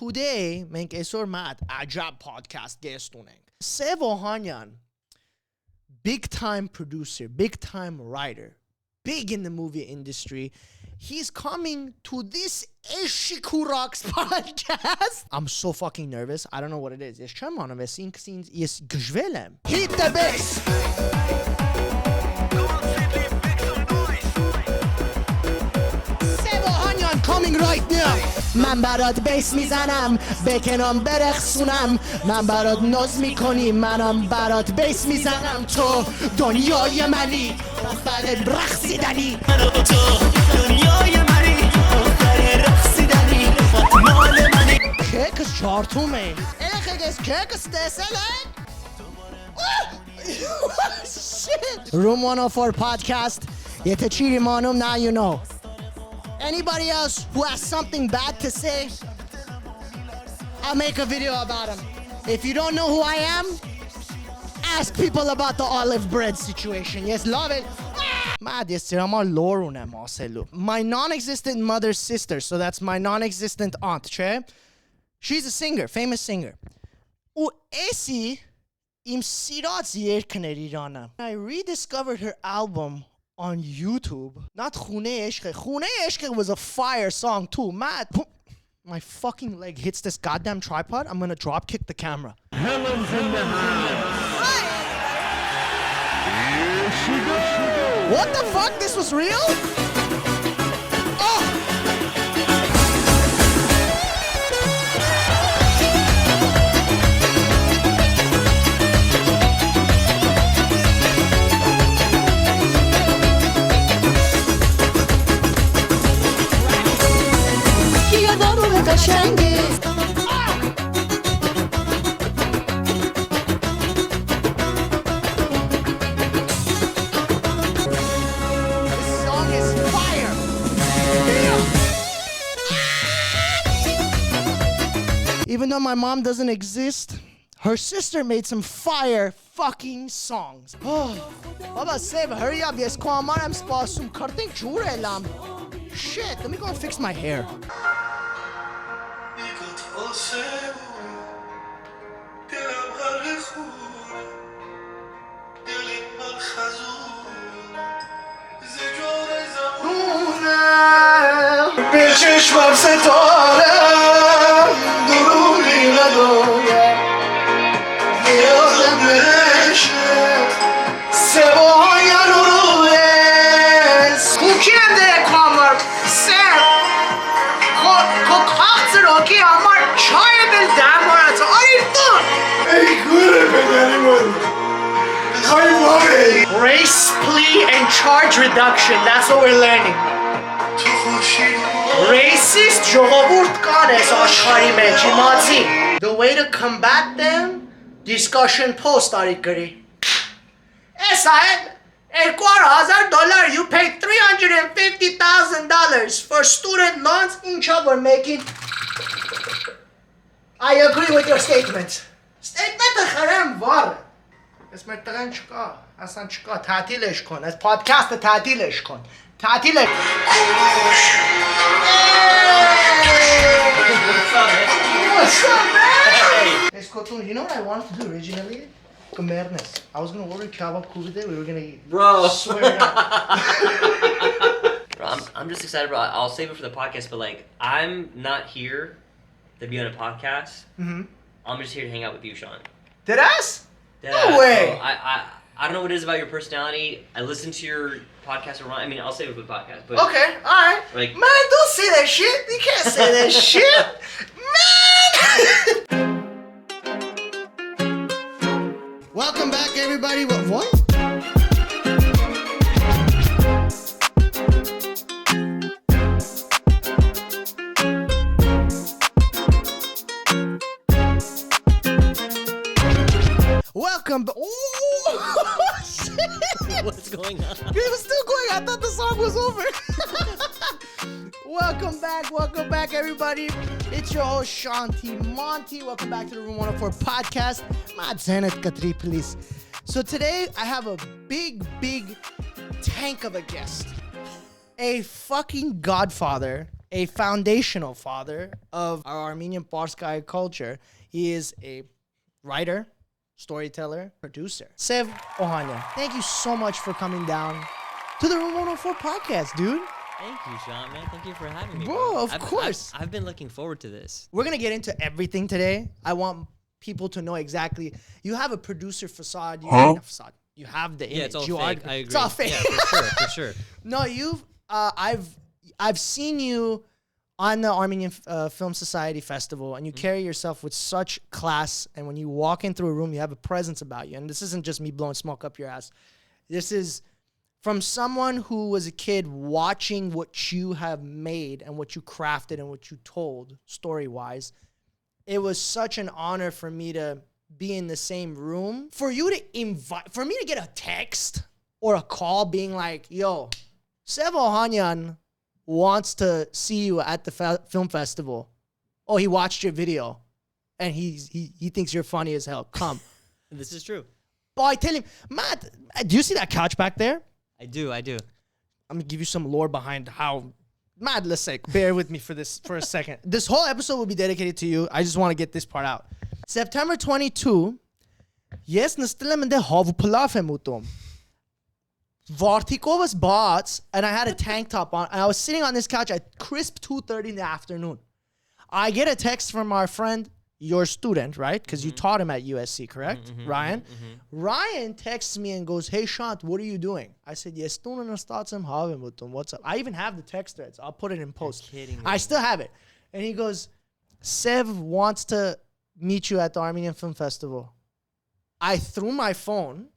today մենք այսօր մատ աջաբ podcast guest ունենք Sev Ohanian, big time producer, big time writer, big in the movie industry. He's coming to this Eshikurox podcast. I'm so fucking nervous. I don't know what it is. Yes, chama na vesin ksins yes gjvelem. Hit the bass. Sev Ohanian coming right now. من برات بیس میزنم بکنم برخصونم من برات ناز میکنی منم برات بیس میزنم تو دنیای منی آخر رقصیدنی تو دنیای منی آخر رقصیدنی مال منی کیکس چارتومه ایخگس کیکس دسلن shit Room 104 podcast یه چیری مانم now you know. Anybody else who has something bad to say, I'll make a video about him. If you don't know who I am, ask people about the olive bread situation. Yes, love it. My non-existent mother's sister, so that's my non-existent aunt, che? She's a singer, famous singer. I rediscovered her album on YouTube. Not Khune Eshke. Khune Eshke was a fire song too. Mad. My fucking leg hits this goddamn tripod. I'm gonna drop kick the camera. Helen's in the house. Here she goes. What the fuck? This was real? Oh! قشنگه This song is fire. Even though my mom doesn't exist, her sister made some fire fucking songs. Baba Sev, hurry up. Yes, I'm spasum karting churelam. Shit, let me go and fix my hair. به چشمم ستاره دروغی نداره یادم بشه Sev Ohanian Who can they come Sev کاخت راکی امار چای بل دمارت آریفتون ای گوره پدریمون خواهی بابی Race plea and charge reduction, that's what we're learning. Racist جغابورد کانس آشخاری مچیماتی. The way to combat them, discussion post دارید کری. Said, $2,000, you paid $350,000 for student loans. Incha, we're making. I agree with your statement. Statement خرم وار. اسمت تغن چکا. اصلا چکا تعطیلش کن. از پادکست تعطیلش کن. تعطیلش. What's up, man? Hey, Skotun, you know what I wanted to do originally? Comernes. I was gonna order kebab kuvide. We were gonna eat. Bro, swear to God. Bro, I'm just excited, bro. I'll save it for the podcast, but like, I'm not here to be on a podcast. Mm-hmm. I'm just here to hang out with you, Sean. Deadass? No way. Bro, I don't know what it is about your personality. I listen to your podcast around. I mean, I'll save it for the podcast. But okay, all right. Like, man, don't say that shit. You can't say that shit, man. Welcome back, everybody. What? Welcome. Oh, shit. What's going on? It was still going. I thought the song was over. Welcome back, everybody. It's your host, Shanti Monty. Welcome back to the Room 104 podcast. Please. So today, I have a big tank of a guest. A fucking godfather a foundational father of our Armenian Parskai culture. He is a writer, storyteller, producer. Sev Ohanian, thank you so much for coming down to the Room 104 podcast, dude. Thank you, Sean, man. Thank you for having me, Bro, of course. I've been looking forward to this. We're going to get into everything today. I want people to know exactly. You have a producer facade. You have a facade. You have the image. Yeah, it's all you fake. I agree. It's all fake. Yeah, for sure. No, I've seen you on the Armenian Film Society Festival, and you carry yourself with such class. And when you walk in through a room, you have a presence about you. And this isn't just me blowing smoke up your ass. This is from someone who was a kid watching what you have made and what you crafted and what you told story-wise. It was such an honor for me to be in the same room. For you to for me to get a text or a call being like, yo, Sev Ohanian wants to see you at the film festival. Oh, he watched your video and he thinks you're funny as hell. Come. This is true. Boy, I tell him, Matt, do you see that couch back there? I do. I'm gonna give you some lore behind how. Mad, let's say, bear with me for a second. This whole episode will be dedicated to you. I just want to get this part out. September 22. Yes, nստել եմ ընդ հավ ու փլավ եմ ուտում. Վարդիկովս բաց, and I had a tank top on, and I was sitting on this couch at crisp 2:30 in the afternoon. I get a text from our friend, your student, right? Because you taught him at USC, correct? Ryan? Ryan texts me and goes, hey, Shant, what are you doing? I said, yes, what's up? I even have the text threads. I'll put it in post. You're kidding me. I still have it. And he goes, Sev wants to meet you at the Armenian Film Festival. I threw my phone.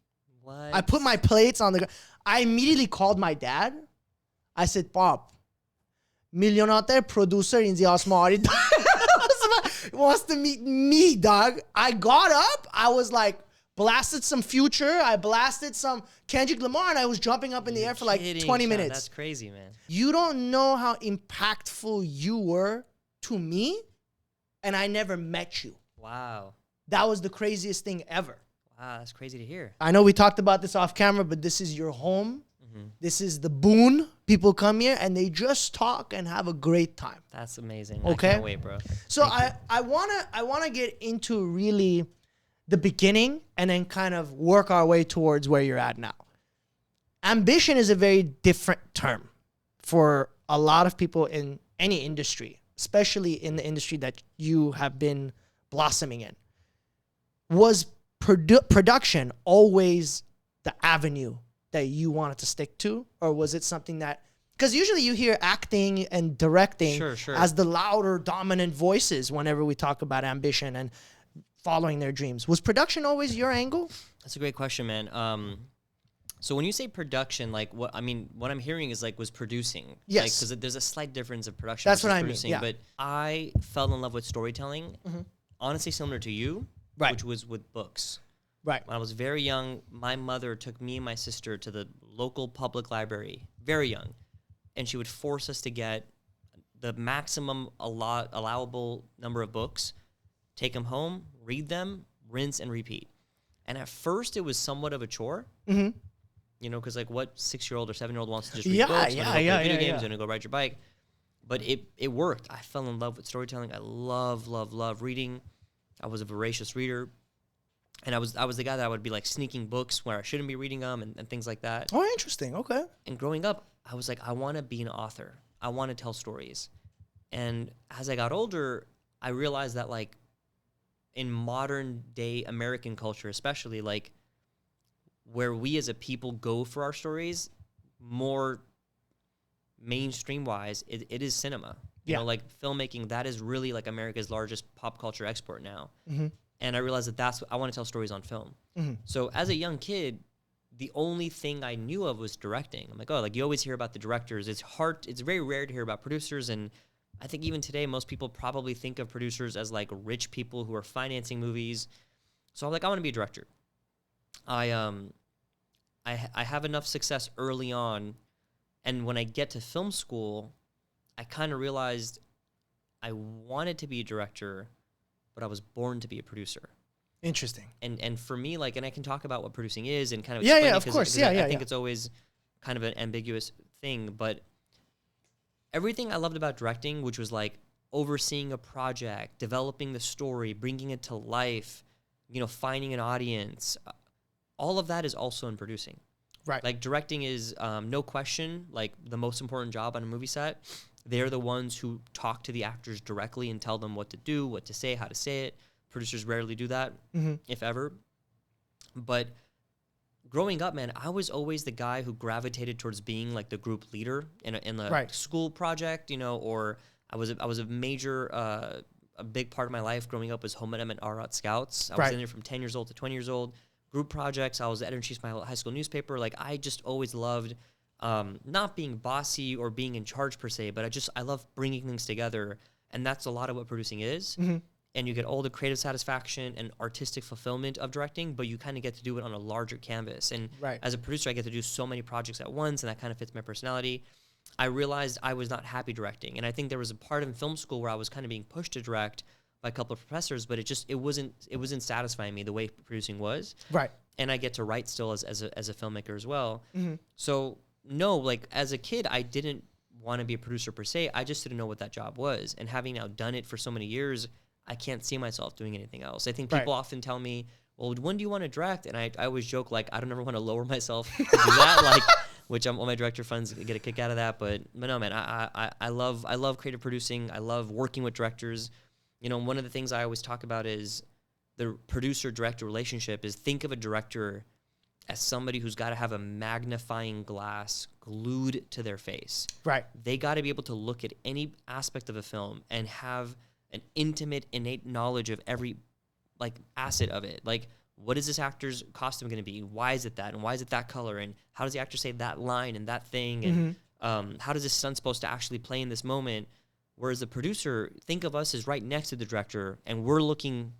What? I put my plates on the ground. I immediately called my dad. I said, Bob, millionaire producer in the Asmari wants to meet me, dog. I got up. I was like, blasted some Future. I blasted some Kendrick Lamar, and I was jumping up in the air for like 20 minutes. That's crazy, man. You don't know how impactful you were to me, and I never met you. Wow. That was the craziest thing ever. Wow, that's crazy to hear. I know we talked about this off camera, but this is your home. This is the boon. People come here and they just talk and have a great time. That's amazing. Okay. I can't wait, bro. So I wanna get into really the beginning and then kind of work our way towards where you're at now. Ambition is a very different term for a lot of people in any industry, especially in the industry that you have been blossoming in. Was production always the avenue that you wanted to stick to, or was it something that, because usually you hear acting and directing as the louder dominant voices whenever we talk about ambition and following their dreams. Was production always your angle? That's a great question, man. So when you say production, like what I'm hearing is like was producing. Yes. Because there's a slight difference of production. That's what I mean. Producing, Yeah. But I fell in love with storytelling, honestly similar to you, which was with books. Right. When I was very young, my mother took me and my sister to the local public library, very young, and she would force us to get the maximum allowable number of books, take them home, read them, rinse and repeat. And at first, it was somewhat of a chore, you know, because like what 6-year-old or 7-year-old wants to just read books, play video games, and go ride your bike. But it worked. I fell in love with storytelling. I love reading. I was a voracious reader. And I was the guy that would be like sneaking books where I shouldn't be reading them and things like that. Oh, interesting. Okay. And growing up, I was like, I want to be an author. I want to tell stories. And as I got older, I realized that like in modern day American culture, especially like where we as a people go for our stories, more mainstream wise, it is cinema. You know, like filmmaking, that is really like America's largest pop culture export now. And I realized that I want to tell stories on film. So as a young kid, the only thing I knew of was directing. I'm like, oh, like you always hear about the directors. It's very rare to hear about producers. And I think even today, most people probably think of producers as like rich people who are financing movies. So I'm like, I want to be a director. I have enough success early on. And when I get to film school, I kind of realized I wanted to be a director, but I was born to be a producer. Interesting. And for me, like, and I can talk about what producing is and kind of explain it, of course. I think it's always kind of an ambiguous thing, but everything I loved about directing, which was like overseeing a project, developing the story, bringing it to life, you know, finding an audience, all of that is also in producing. Right. Like directing is no question like the most important job on a movie set. They're the ones who talk to the actors directly and tell them what to do, what to say, how to say it. Producers rarely do that, if ever. But growing up, man, I was always the guy who gravitated towards being like the group leader in a school project, you know, or I was a major, a big part of my life growing up was Home Element Art Scouts. I was in there from 10 years old to 20 years old. Group projects. I was the editor-in-chief of my high school newspaper. Like I just always loved not being bossy or being in charge per se, but I love bringing things together, and that's a lot of what producing is. And you get all the creative satisfaction and artistic fulfillment of directing, but you kind of get to do it on a larger canvas. And as a producer, I get to do so many projects at once, and that kind of fits my personality. I realized I was not happy directing, and I think there was a part in film school where I was kind of being pushed to direct by a couple of professors, but it wasn't satisfying me the way producing was. Right. And I get to write still as a filmmaker as well. So no, like as a kid, I didn't want to be a producer per se. I just didn't know what that job was. And having now done it for so many years, I can't see myself doing anything else. I think people often tell me, well, when do you want to direct? And I always joke, like, I don't ever want to lower myself to do that, like, which all my director friends get a kick out of that. But no, man, I love creative producing. I love working with directors. You know, one of the things I always talk about is the producer-director relationship is think of a director as somebody who's got to have a magnifying glass glued to their face. Right. They got to be able to look at any aspect of a film and have an intimate, innate knowledge of every, like, asset of it. Like, what is this actor's costume going to be? Why is it that? And why is it that color? And how does the actor say that line and that thing? And how does this stunt supposed to actually play in this moment? Whereas the producer, think of us as right next to the director, and we're looking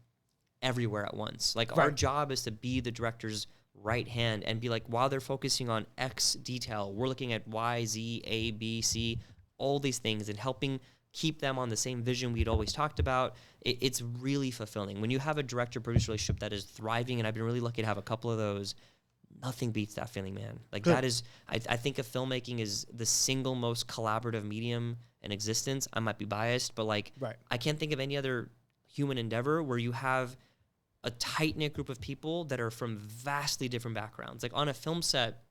everywhere at once. Like, our job is to be the director's right hand and be like, while they're focusing on X detail, we're looking at Y, Z, A, B, C, all these things, and helping keep them on the same vision we'd always talked about. It's really fulfilling. When you have a director-producer relationship that is thriving, and I've been really lucky to have a couple of those, nothing beats that feeling, man. Like, that is, I think of filmmaking is the single most collaborative medium in existence. I might be biased, but like, I can't think of any other human endeavor where you have a tight-knit group of people that are from vastly different backgrounds. Like, on a film set,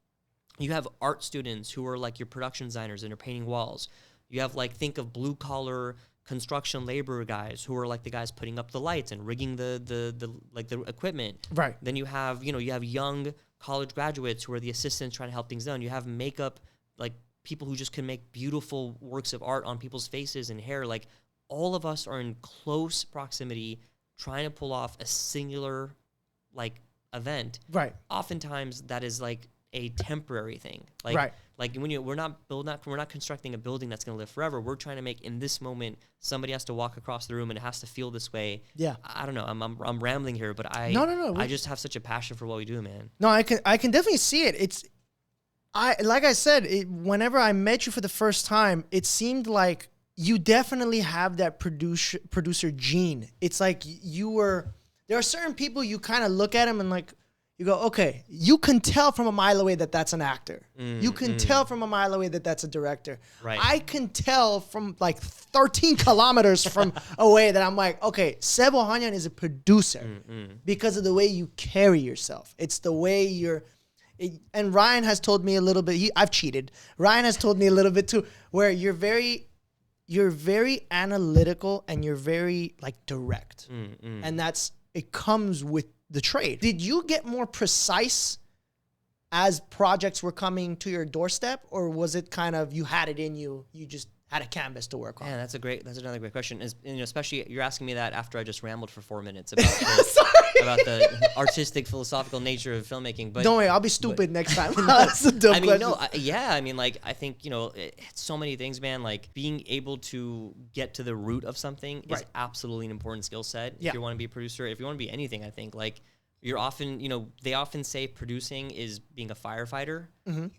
you have art students who are like your production designers and are painting walls. You have, like, think of blue-collar construction labor guys who are like the guys putting up the lights and rigging the equipment. Right. Then you have, you have young college graduates who are the assistants trying to help things done. You have makeup, like, people who just can make beautiful works of art on people's faces and hair. Like, all of us are in close proximity trying to pull off a singular, like, event. Right. Oftentimes that is like a temporary thing. Like, like when we're not constructing a building that's going to live forever. We're trying to make, in this moment, somebody has to walk across the room and it has to feel this way. Yeah. I don't know. I'm rambling here, but No. I just have such a passion for what we do, man. No, I can definitely see it. Like I said, whenever I met you for the first time, it seemed like you definitely have that producer gene. It's like there are certain people you kind of look at them and like, you go, okay, you can tell from a mile away that that's an actor. You can tell from a mile away that that's a director. Right. I can tell from like 13 kilometers from away that I'm like, okay, Sev Ohanian is a producer because of the way you carry yourself. It's the way and Ryan has told me a little bit, I've cheated. Ryan has told me a little bit too, where you're very analytical and you're very like direct. And it comes with the trade. Did you get more precise as projects were coming to your doorstep, or was it kind of you had it in you just had a canvas to work on? Yeah, that's another great question. Especially you're asking me that after I just rambled for 4 minutes about about the artistic, philosophical nature of filmmaking. But don't worry, I'll be stupid next time. That's a dumb question. I think it's so many things, man. Like, being able to get to the root of something is absolutely an important skill set. If you want to be a producer, if you want to be anything, I think like. You're often, they often say producing is being a firefighter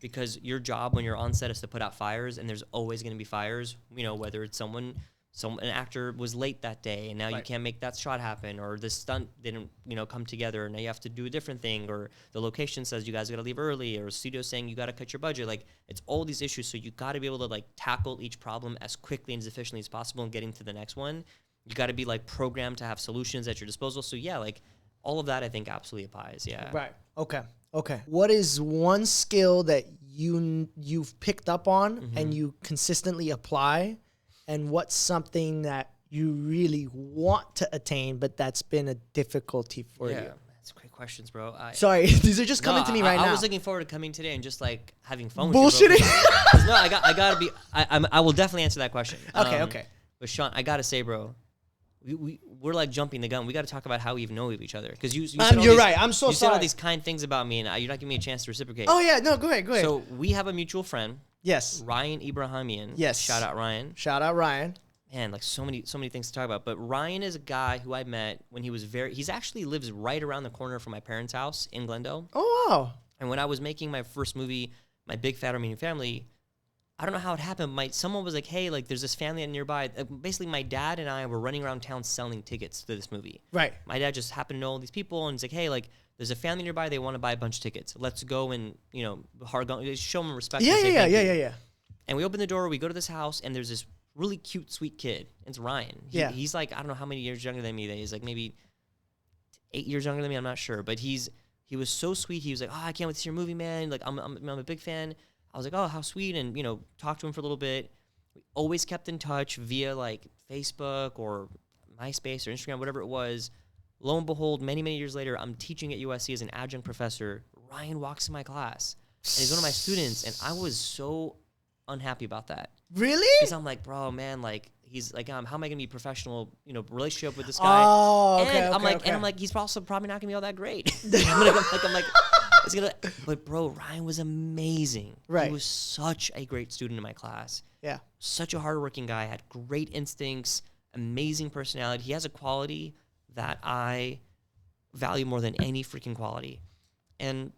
because your job when you're on set is to put out fires, and there's always going to be fires, whether it's someone an actor was late that day and now you can't make that shot happen, or the stunt didn't, come together, and now you have to do a different thing, or the location says you guys got to leave early, or studio saying you got to cut your budget. Like, it's all these issues. So you got to be able to like tackle each problem as quickly and as efficiently as possible and getting to the next one. You got to be like programmed to have solutions at your disposal. So yeah, like all of that I think absolutely applies. Yeah. Right. Okay. What is one skill that you've picked up on and you consistently apply? And what's something that you really want to attain, but that's been a difficulty for you? That's great questions, bro. Sorry, these are just coming to me right now. I was looking forward to coming today and just like having fun with bullshitting. you, bro. No, I gotta be. I will definitely answer that question. Okay. But Sean, I gotta say, bro, we're like jumping the gun. We got to talk about how we even know of each other, because you said you're right. I'm so you sorry. said all these kind things about me, and you're not giving me a chance to reciprocate. Oh yeah, no, go ahead. So we have a mutual friend. Yes. Ryan Ibrahimian. Yes. Shout out Ryan. Man, like so many things to talk about. But Ryan is a guy who I met when he was he's actually lives right around the corner from my parents' house in Glendale. Oh wow. And when I was making my first movie, My Big Fat Armenian Family, I don't know how it happened. Someone was like, hey, like there's this family nearby. Basically, my dad and I were running around town selling tickets to this movie. Right. My dad just happened to know all these people, and he's like, hey, like there's a family nearby. They want to buy a bunch of tickets. Let's go and, show them respect. Yeah. And we open the door. We go to this house, and there's this really cute, sweet kid. It's Ryan. He's like, I don't know how many years younger than me. He's like maybe 8 years younger than me. I'm not sure. But he was so sweet. He was like, oh, I can't wait to see your movie, man. Like, I'm a big fan. I was like, oh, how sweet. And, talked to him for a little bit. We always kept in touch via, like, Facebook or MySpace or Instagram, whatever it was. Lo and behold, many, many years later, I'm teaching at USC as an adjunct professor. Ryan walks in my class, and he's one of my students, and I was so unhappy about that. Really? Because I'm like, bro, man, like, he's like, how am I gonna be professional, relationship with this guy? Oh, okay. And Okay. I'm like, he's also probably not gonna be all that great. But bro, Ryan was amazing. Right. He was such a great student in my class. Yeah. Such a hardworking guy, had great instincts, amazing personality. He has a quality that I value more than any freaking quality. And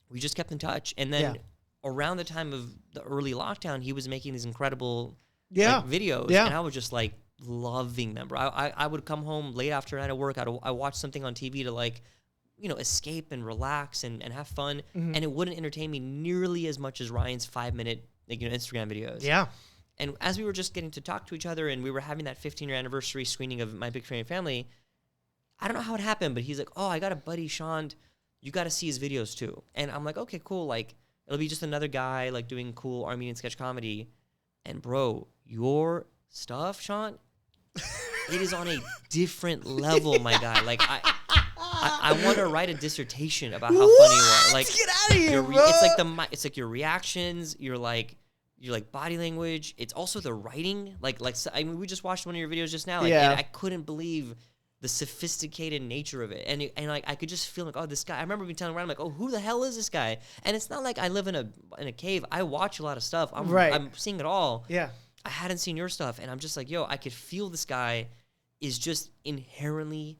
we just kept in touch. And then around the time of the early lockdown, he was making these incredible videos. Yeah. And I was just like loving them, bro. I would come home late after night at work. I watch something on TV to like, escape and relax and have fun. And it wouldn't entertain me nearly as much as Ryan's 5-minute Instagram videos. Yeah. And as we were just getting to talk to each other and we were having that 15-year anniversary screening of My Big Fat Family, I don't know how it happened, but he's like, oh, I got a buddy, Sean. You got to see his videos too. And I'm like, okay, cool. Like, it'll be just another guy like doing cool Armenian sketch comedy. And bro, your stuff, Sean, it is on a different level, my guy. Like, I want to write a dissertation about how funny you are. Like, get out of here, bro. It's like your reactions, your body language. It's also the writing. We just watched one of your videos just now. And I couldn't believe the sophisticated nature of it. And like, I could just feel like, oh, this guy, I remember being telling around, I'm like, oh, who the hell is this guy? And it's not like I live in a cave. I watch a lot of stuff. I'm seeing it all. Yeah. I hadn't seen your stuff. And I'm just like, yo, I could feel this guy is just inherently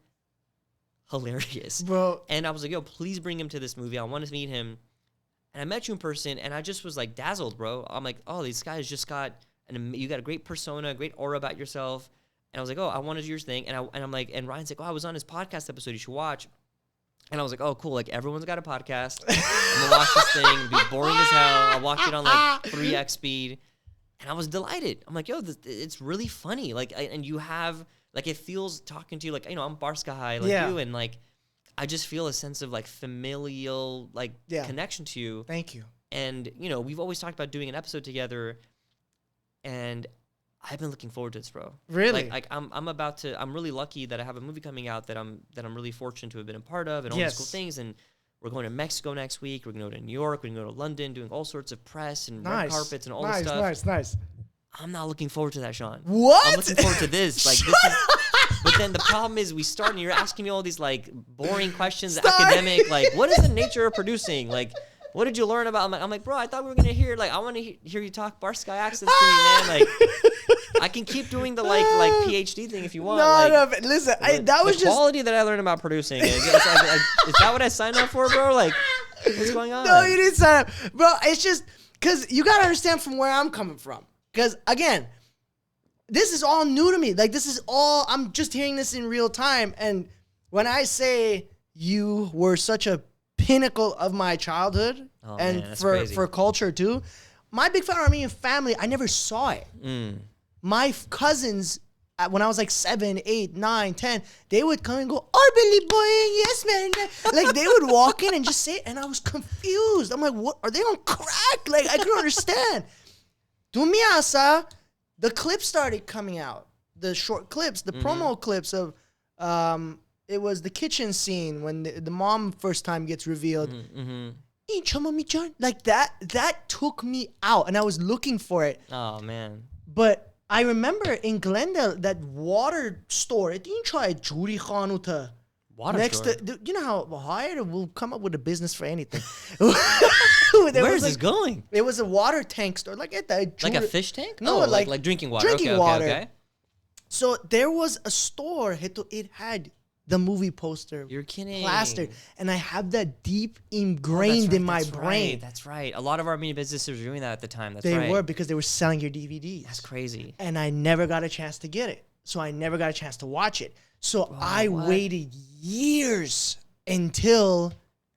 hilarious. Bro. And I was like, yo, please bring him to this movie. I want to meet him. And I met you in person, and I just was like dazzled, bro. I'm like, oh, these guys just got you got a great persona, a great aura about yourself. And I was like, oh, I want to do your thing. And I'm like, and Ryan's like, oh, I was on his podcast episode. You should watch. And I was like, oh, cool. Like, everyone's got a podcast. I'm going to watch this thing. It'll be boring as hell. I watched it on like 3x speed. And I was delighted. I'm like, yo, it's really funny. Like, and you have, like, it feels talking to you, like, I'm Barska High, like you. And like, I just feel a sense of like familial, like connection to you. Thank you. And, we've always talked about doing an episode together. And I've been looking forward to this, bro. Really? Like I'm really lucky that I have a movie coming out that I'm really fortunate to have been a part of and all these cool things. And we're going to Mexico next week. We're going to go to New York. We're going to go to London, doing all sorts of press and red carpets and all this stuff. Nice. I'm not looking forward to that, Sean. What? I'm looking forward to this. Like, this is, but then the problem is we start and you're asking me all these like boring questions, academic, like, what is the nature of producing? Like, what did you learn about? I'm like, bro, I thought we were going to hear, like, I want to hear you talk Bar Sky accents to me, man. Like, I can keep doing the like PhD thing if you want. No, but listen, that was the quality that I learned about producing. Is that what I signed up for, bro? Like, what's going on? No, you didn't sign up, bro. It's just because you gotta understand from where I'm coming from. Because again, this is all new to me. Like, this is all, I'm just hearing this in real time. And when I say you were such a pinnacle of my childhood and man, for culture too, my big fat Armenian family, I never saw it. My cousins, when I was like 7, 8, 9, 10, they would come and go, Arbeli boy, yes man. Like, they would walk in and just say it, and I was confused. I'm like, what? Are they on crack? Like, I couldn't understand. Dumiasa, the clips started coming out. The short clips, the promo clips of, it was the kitchen scene when the mom first time gets revealed. Like, that took me out, and I was looking for it. Oh, man. But I remember in Glendale, that water store, I didn't try Juri Khanuta. Water Next store? to, you know how Hyatt will come up with a business for anything. Where is this going? It was a water tank store. Like at the Like a fish tank? No, Oh, like like drinking water. Drinking water. Okay. So there was a store, it had the movie poster. You're kidding. Plastered. And I have that deep ingrained in my brain. That's right. A lot of Armenian businesses were doing that at the time. That's They right. were, because they were selling your DVDs. That's crazy. And I never got a chance to get it. So I never got a chance to watch it. So I waited years until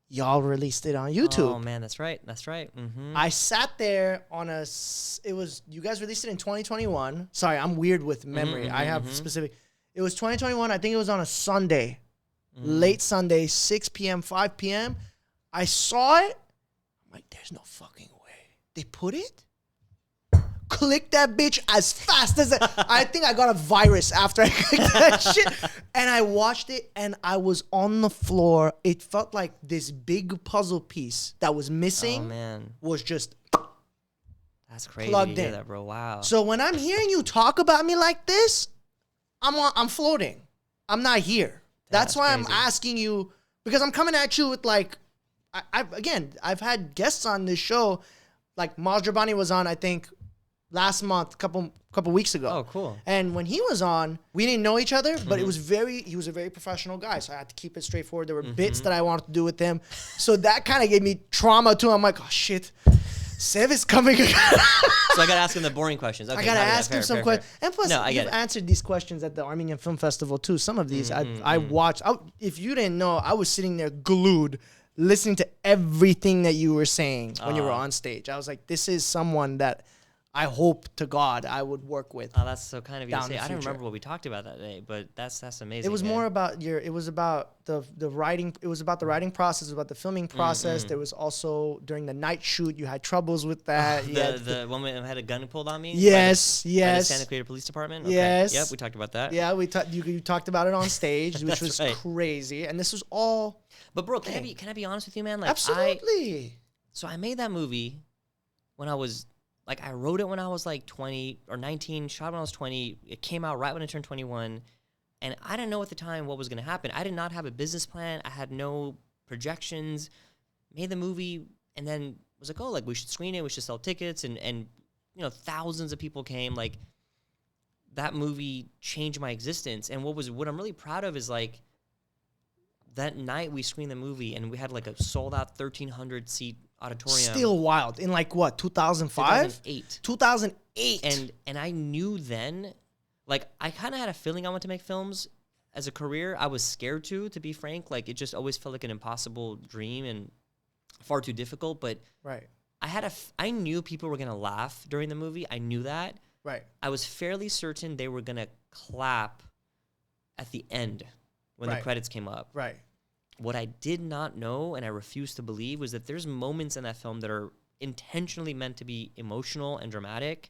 y'all released it on YouTube. Oh, man, that's right. That's right. Mm-hmm. I sat there on you guys released it in 2021. Sorry, I'm weird with memory. I have specific. It was 2021. I think it was on a Sunday, late Sunday, 6 p.m., 5 p.m. I saw it. I'm like, there's no fucking way. They put it? Click that bitch as fast as I think I got a virus after I clicked that shit. And I watched it, and I was on the floor. It felt like this big puzzle piece that was missing. Oh, man. Was just That's crazy plugged to hear in. that, bro. Wow. So when I'm hearing you talk about me like this, I'm floating. I'm not here. That's why crazy. I'm asking you, because I'm coming at you with like, I've had guests on this show, like Maz Jabani was on, I think, last month, couple weeks ago. Oh, cool. And when he was on, we didn't know each other, but he was a very professional guy. So I had to keep it straightforward. There were bits that I wanted to do with him. So that kind of gave me trauma too. I'm like, oh shit, Sev is coming again. So I got to ask him the boring questions. Okay, I gotta yeah, ask him some questions. And plus, No, I get you've it. answered these questions at the Armenian Film Festival too. Some of these I watched. If you didn't know, I was sitting there glued, listening to everything that you were saying when you were on stage. I was like, this is someone that I hope to God I would work with. Oh, that's so kind of you to Down say. the I don't future. remember what we talked about that day, but that's amazing. It was yeah. more about it was about the writing. It was about the writing process. It was about the filming process. There was also, during the night shoot, you had troubles with that. The woman who had a gun pulled on me. Yes, by yes. the Santa Clarita Police Department. Okay. Yes. Yep, we talked about that. Yeah, you talked about it on stage, which was right. crazy. And this was all But bro, can I be honest with you, man? Like absolutely. So I made that movie when I was like, I wrote it when I was like 20 or 19, shot when I was 20. It came out right when I turned 21. And I didn't know at the time what was going to happen. I did not have a business plan. I had no projections. Made the movie and then was like, oh, like we should screen it. We should sell tickets. And you know, thousands of people came. Like, that movie changed my existence. And what I'm really proud of is like, that night we screened the movie and we had like a sold out 1,300 seat auditorium. Still wild. In like what, 2005? 2008. 2008. And I knew then, like, I kind of had a feeling I wanted to make films as a career. I was scared to be frank. Like, it just always felt like an impossible dream and far too difficult. But Right. I knew people were going to laugh during the movie. I knew that. Right. I was fairly certain they were going to clap at the end when the Right. credits came up. Right. What I did not know, and I refuse to believe, was that there's moments in that film that are intentionally meant to be emotional and dramatic.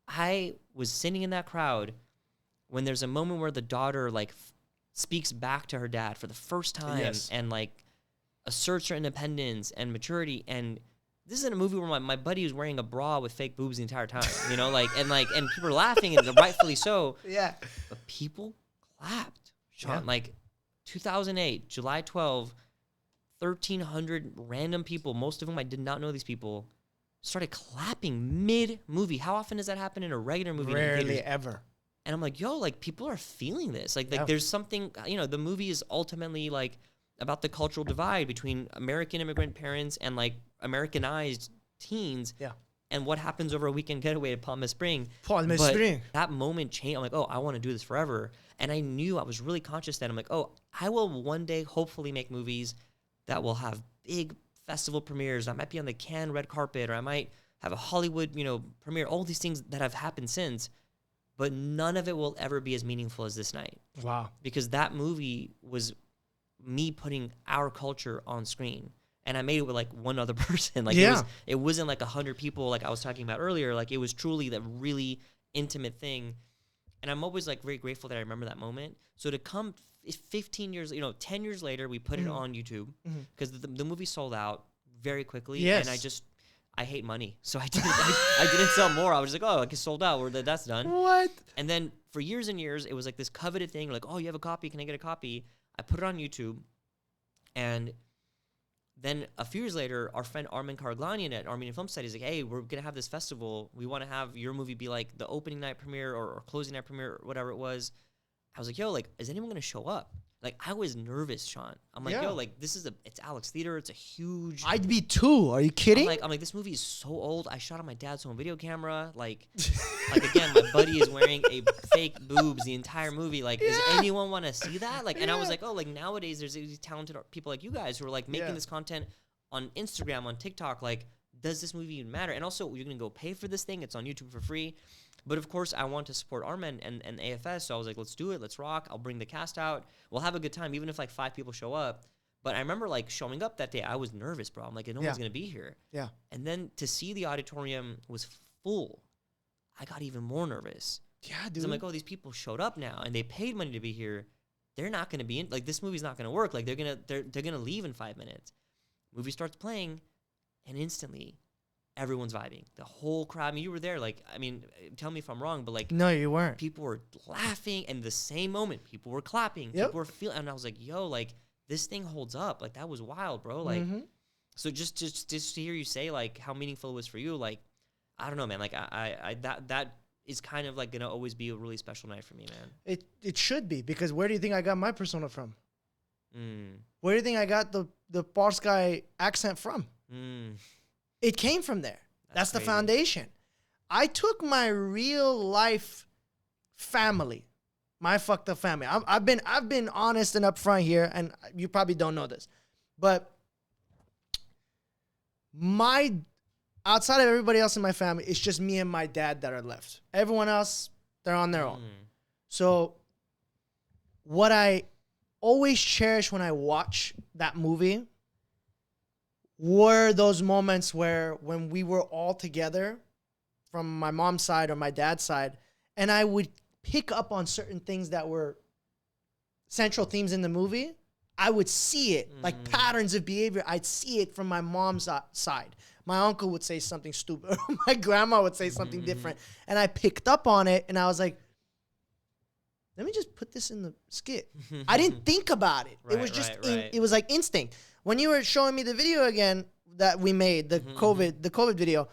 I was sitting in that crowd when there's a moment where the daughter like speaks back to her dad for the first time Yes. and like asserts her independence and maturity. And this is in a movie where my buddy was wearing a bra with fake boobs the entire time, you know, and people are laughing and rightfully so. Yeah. But people clapped, Sean. Yeah. Like 2008, July 12, 1,300 random people, most of whom I did not know these people, started clapping mid-movie. How often does that happen in a regular movie? Rarely ever. And I'm like, yo, like people are feeling this. Like Yeah. there's something, you know, the movie is ultimately like about the cultural divide between American immigrant parents and like Americanized teens. Yeah. and what happens over a weekend getaway to Palm Springs. Palm But Springs. that moment changed. I'm like, oh, I want to do this forever. And I knew, I was really conscious that I'm like, oh, I will one day hopefully make movies that will have big festival premieres. I might be on the Cannes red carpet, or I might have a Hollywood, premiere, all these things that have happened since, but none of it will ever be as meaningful as this night. Wow. Because that movie was me putting our culture on screen. And I made it with like one other person. Like it wasn't like 100 people like I was talking about earlier. Like it was truly that really intimate thing. And I'm always like very grateful that I remember that moment. So to come 15 years, 10 years later, we put it on YouTube because the movie sold out very quickly. Yes. And I hate money. So I didn't sell more. I was just like, oh, I sold out. That's done. What? And then for years and years, it was like this coveted thing. Like, oh, you have a copy. Can I get a copy? I put it on YouTube. And then a few years later, our friend Armin Karglanian at Armenian Film Studies is like, hey, we're going to have this festival. We want to have your movie be like the opening night premiere or closing night premiere, or whatever it was. I was like, yo, like, is anyone going to show up? Like, I was nervous, Sean. I'm like, yo, like, it's Alex Theater. It's a huge... I'd be too. Are you kidding? I'm like, this movie is so old. I shot on my dad's home video camera. Like again, my buddy is wearing a fake boobs the entire movie. Like, does anyone want to see that? Like, and I was like, oh, like, nowadays there's these talented people like you guys who are, like, making this content on Instagram, on TikTok. Like, does this movie even matter? And also, you're going to go pay for this thing. It's on YouTube for free. But of course, I want to support Armen and AFS, so I was like, let's do it, let's rock. I'll bring the cast out. We'll have a good time, even if like 5 people show up. But I remember like showing up that day, I was nervous, bro. I'm like, no one's gonna be here. Yeah. And then to see the auditorium was full, I got even more nervous. Yeah, dude. I'm like, oh, these people showed up now and they paid money to be here. They're not gonna be in. Like, this movie's not gonna work. Like, they're gonna leave in 5 minutes. Movie starts playing, and instantly, everyone's vibing. The whole crowd. I mean, you were there. Like, I mean, tell me if I'm wrong, but like, no, you weren't. People were laughing, and the same moment, people were clapping. People were feeling, and I was like, yo, like, this thing holds up. Like, that was wild, bro. Like, so just to hear you say like how meaningful it was for you, like, I don't know, man. Like, I that is kind of like gonna always be a really special night for me, man. It should be, because where do you think I got my persona from? Where do you think I got the Polski accent from? It came from there. That's the foundation. I took my real life family, my fucked up family. I've been honest and upfront here, and you probably don't know this, but outside of everybody else in my family, it's just me and my dad that are left. Everyone else, they're on their own. So what I always cherish when I watch that movie were those moments when we were all together from my mom's side or my dad's side, and I would pick up on certain things that were central themes in the movie. I would see it, like patterns of behavior. I'd see it from my mom's side. My uncle would say something stupid. My grandma would say something different. And I picked up on it, and I was like, let me just put this in the skit. I didn't think about it. It was just, it was like instinct. When you were showing me the video again that we made, the COVID video,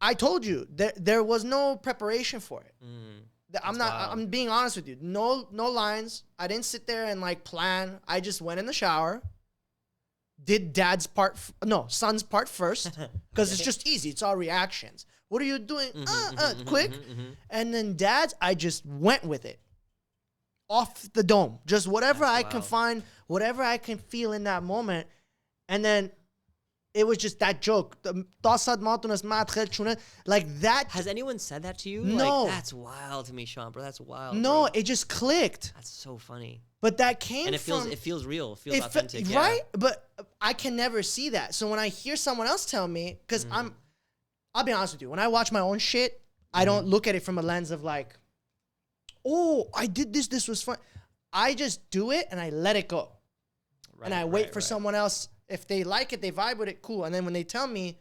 I told you there was no preparation for it. I'm being honest with you. No lines. I didn't sit there and like plan. I just went in the shower, did son's part first, because it's just easy. It's all reactions. What are you doing? Quick. And then dad's, I just went with it. Off the dome. Just whatever I can find, whatever I can feel in that moment. And then it was just that joke. Like that. Has anyone said that to you? No. Like, that's wild to me, Sean, bro. That's wild. No, bro. it just clicked. That's so funny. But that came and it feels real. It feels authentic. Right? But I can never see that. So when I hear someone else tell me, because I'll be honest with you, when I watch my own shit, I don't look at it from a lens of like, oh, I did this was fun. I just do it and I let it go. Right, and I wait for someone else. If they like it, they vibe with it, cool. And then when they tell me,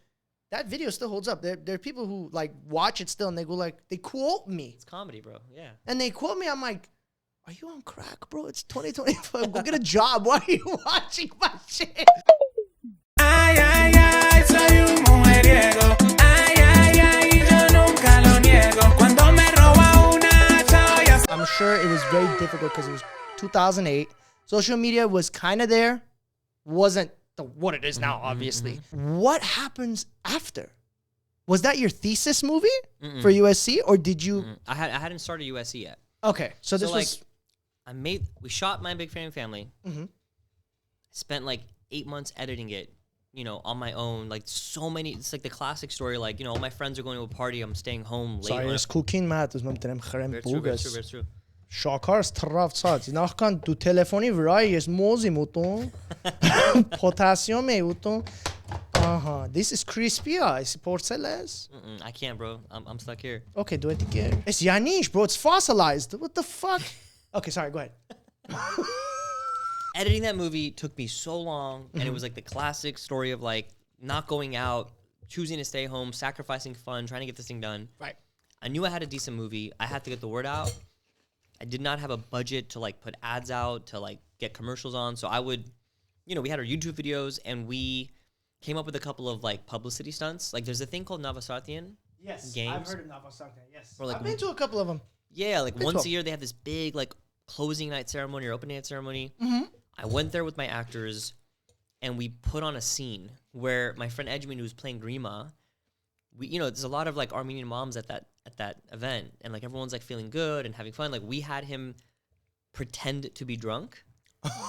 that video still holds up. There are people who like watch it still and they go like, they quote me. It's comedy, bro. Yeah. And they quote me, I'm like, are you on crack, bro? It's 2025. Go get a job. Why are you watching my shit? Ay, ay, ay, soy un mujeriego. Ay, ay, ay, yo nunca lo niego. Cuando me roba una joya. I'm sure it was very difficult because it was 2008. Social media was kind of there. Wasn't what it is now, obviously. What happens after? Was that your thesis movie for USC, or did you? I hadn't started USC yet. Okay, so this like, was. We shot My Big Fat Family. Spent like 8 months editing it, you know, on my own. Like so many, it's like the classic story. Like, you know, all my friends are going to a party. I'm staying home late. Sorry, it's cooking math. It's not them خرم Very true. بوگس. شاکارس تراف صاد. ناخکان دو تلفنی ورای موزی موتون. پتاسیم ایوتون. This is crispy. Is porcelain? I can't, bro. I'm stuck here. Okay, do it again. It's Yanish, bro. It's fossilized. What the fuck? Okay, sorry. Go ahead. Editing that movie took me so long, and it was like the classic story of like not going out, choosing to stay home, sacrificing fun, trying to get this thing done. Right. I knew I had a decent movie. I had to get the word out. I did not have a budget to like put ads out, to like get commercials on. So I would, you know, we had our YouTube videos, and we came up with a couple of like publicity stunts. Like there's a thing called Navasartian. Yes, games. I've heard of Navasartian. Yes, Or, like, I've been to a couple of them. Yeah, like once 12. a year they have this big like closing night ceremony or opening night ceremony. I went there with my actors, and we put on a scene where my friend Edmund, who was playing Grima, we, you know, there's a lot of like Armenian moms at that event, and like everyone's like feeling good and having fun. Like we had him pretend to be drunk